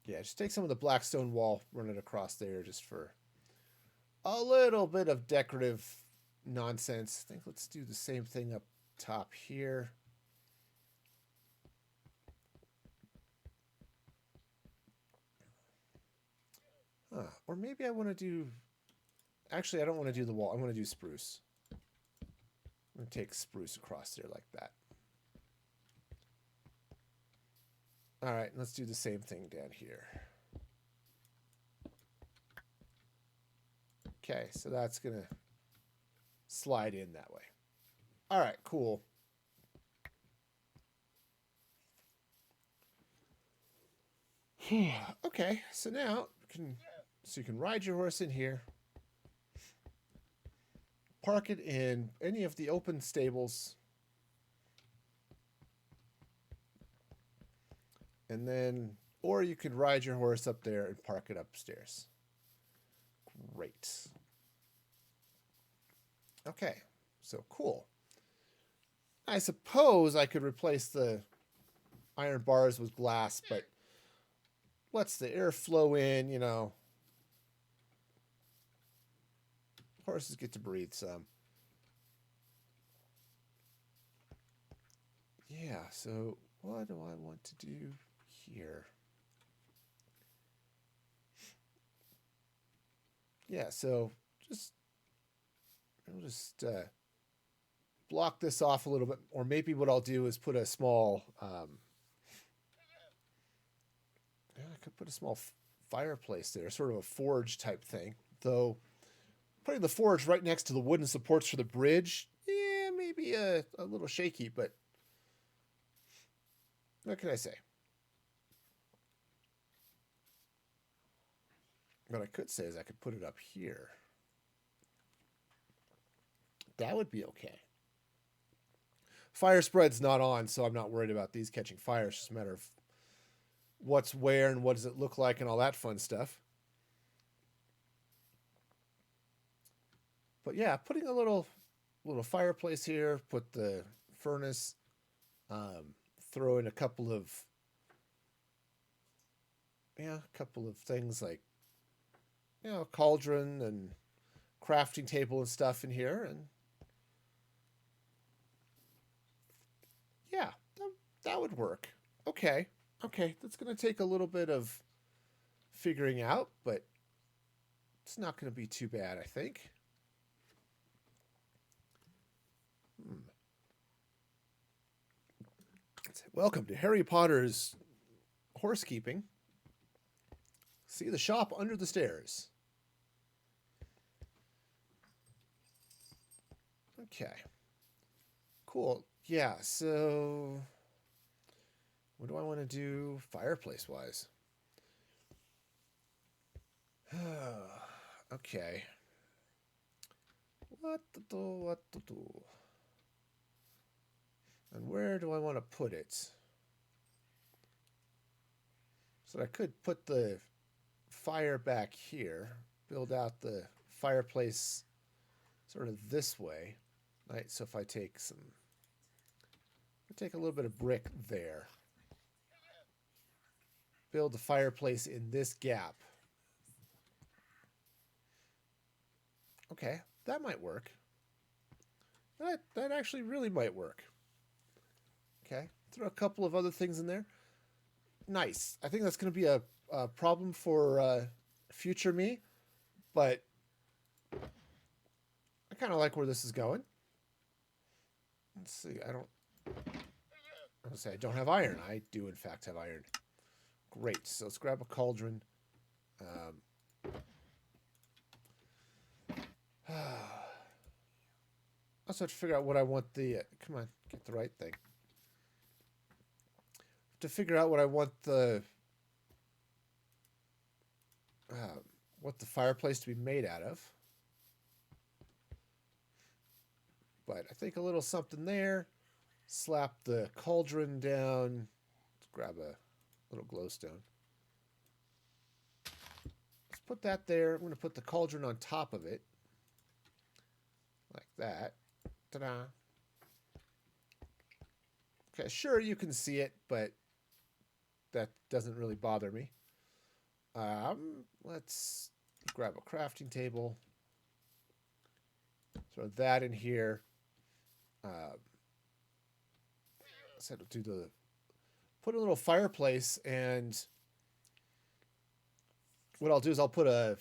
Yeah, just take some of the black stone wall, run it across there, just for a little bit of decorative nonsense. I think let's do the same thing up top here. Or maybe I want to do... Actually, I don't want to do the wall. I want to do spruce. I'm going to take spruce across there like that. All right, let's do the same thing down here. Okay, so that's going to slide in that way. All right, cool. Okay, so now you can ride your horse in here, park it in any of the open stables, and then, or you could ride your horse up there and park it upstairs. Great. Okay, so cool. I suppose I could replace the iron bars with glass, but lets the air flow in, you know. Horses get to breathe some. Yeah, so what do I want to do here? Yeah, so I'll just block this off a little bit, or maybe what I'll do is put a small I could put a small fireplace there, sort of a forge type thing. Though putting the forge right next to the wooden supports for the bridge, yeah, maybe a little shaky, but what can I say? What I could say is I could put it up here. That would be okay. Fire spread's not on, so I'm not worried about these catching fire. It's just a matter of what's where and what does it look like and all that fun stuff. But yeah, putting a little fireplace here, put the furnace, throw in a couple of things like, you know, cauldron and crafting table and stuff in here, and yeah, that would work. Okay, okay, that's going to take a little bit of figuring out, but it's not going to be too bad, I think. Welcome to Harry Potter's Horsekeeping. See the shop under the stairs. Okay. Cool. Yeah, so what do I want to do fireplace-wise? Okay. What to do? And where do I want to put it? So I could put the fire back here, build out the fireplace sort of this way. Right, so if I take a little bit of brick there, build the fireplace in this gap. Okay, that might work. That actually really might work. Okay, throw a couple of other things in there. Nice. I think that's going to be a problem for future me, but I kind of like where this is going. Let's see. I don't have iron. I do, in fact, have iron. Great. So let's grab a cauldron. I also have to figure out what I want the... come on, get the right thing. To figure out what I want the... what the fireplace to be made out of. But I think a little something there. Slap the cauldron down. Let's grab a little glowstone. Let's put that there. I'm going to put the cauldron on top of it. Like that. Ta-da. Okay, sure, you can see it, but that doesn't really bother me. Let's grab a crafting table. Throw that in here. So to do put a little fireplace, and what I'll do is I'll put a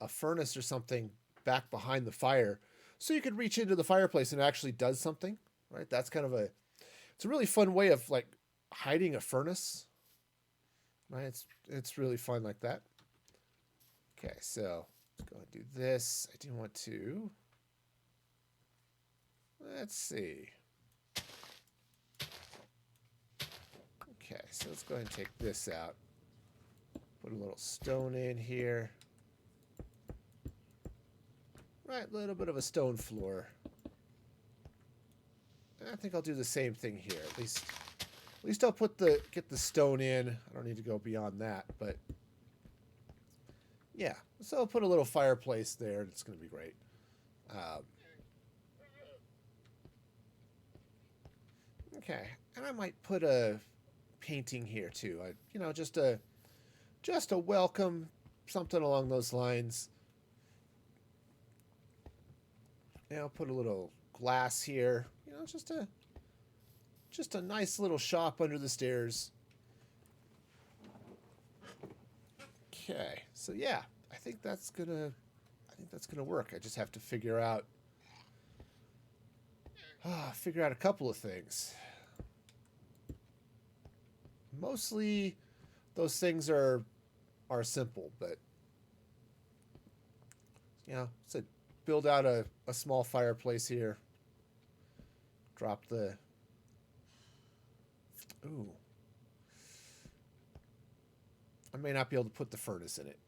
furnace or something back behind the fire, so you could reach into the fireplace and it actually does something, right? That's kind of it's a really fun way of like hiding a furnace, right? It's really fun like that. Okay, so let's go and do this. I do want to. Let's see. Okay, so let's go ahead and take this out. Put a little stone in here. Right, a little bit of a stone floor. I think I'll do the same thing here. At least I'll get the stone in. I don't need to go beyond that, but yeah. So I'll put a little fireplace there. It's going to be great. Okay, and I might put a painting here too. Just a welcome, something along those lines. Yeah, I'll put a little glass here. Just a nice little shop under the stairs. Okay, so yeah, I think that's gonna work. I just have to figure out a couple of things. Mostly, those things are simple, but so build out a small fireplace here. Drop the... Ooh. I may not be able to put the furnace in it.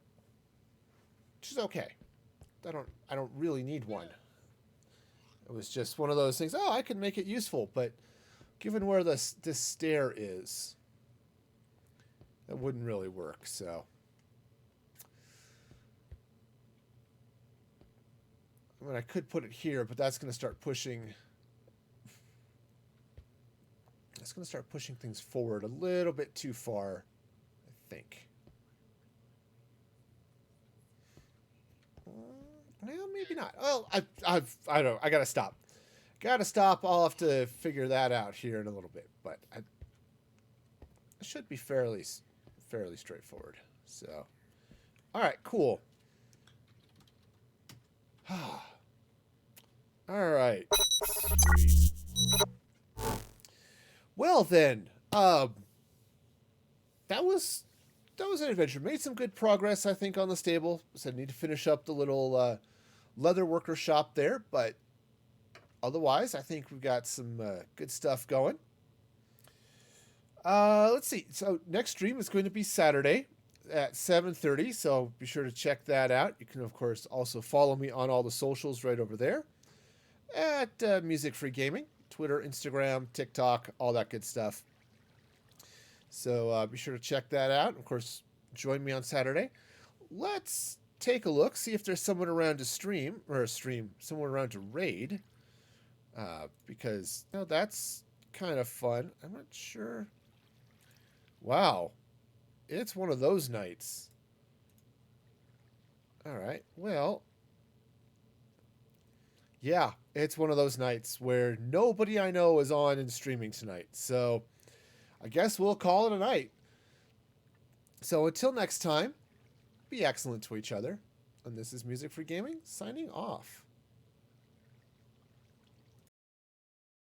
Which is okay. I don't really need one. It was just one of those things, I could make it useful, but given where this stair is, it wouldn't really work, so... I mean, I could put it here, but that's going to start pushing... It's going to start pushing things forward a little bit too far, I think. Well, maybe maybe not. Well, I don't know. I gotta stop. Gotta stop. I'll have to figure that out here in a little bit, but it should be fairly straightforward. So, all right, cool. All right. Sweet. Well then, that was an adventure. Made some good progress, I think, on the stable. Said need to finish up the little leather worker shop there, but otherwise, I think we've got some good stuff going. Let's see. So next stream is going to be Saturday at 7:30. So be sure to check that out. You can, of course, also follow me on all the socials right over there at Music Free Gaming, Twitter, Instagram, TikTok, all that good stuff. So be sure to check that out. Of course, join me on Saturday. Let's take a look, see if there's someone around to someone around to raid. Because that's kind of fun. I'm not sure. Wow. It's one of those nights. All right. Well, yeah, it's one of those nights where nobody I know is on and streaming tonight. So I guess we'll call it a night. So until next time, be excellent to each other. And this is Music Free Gaming signing off.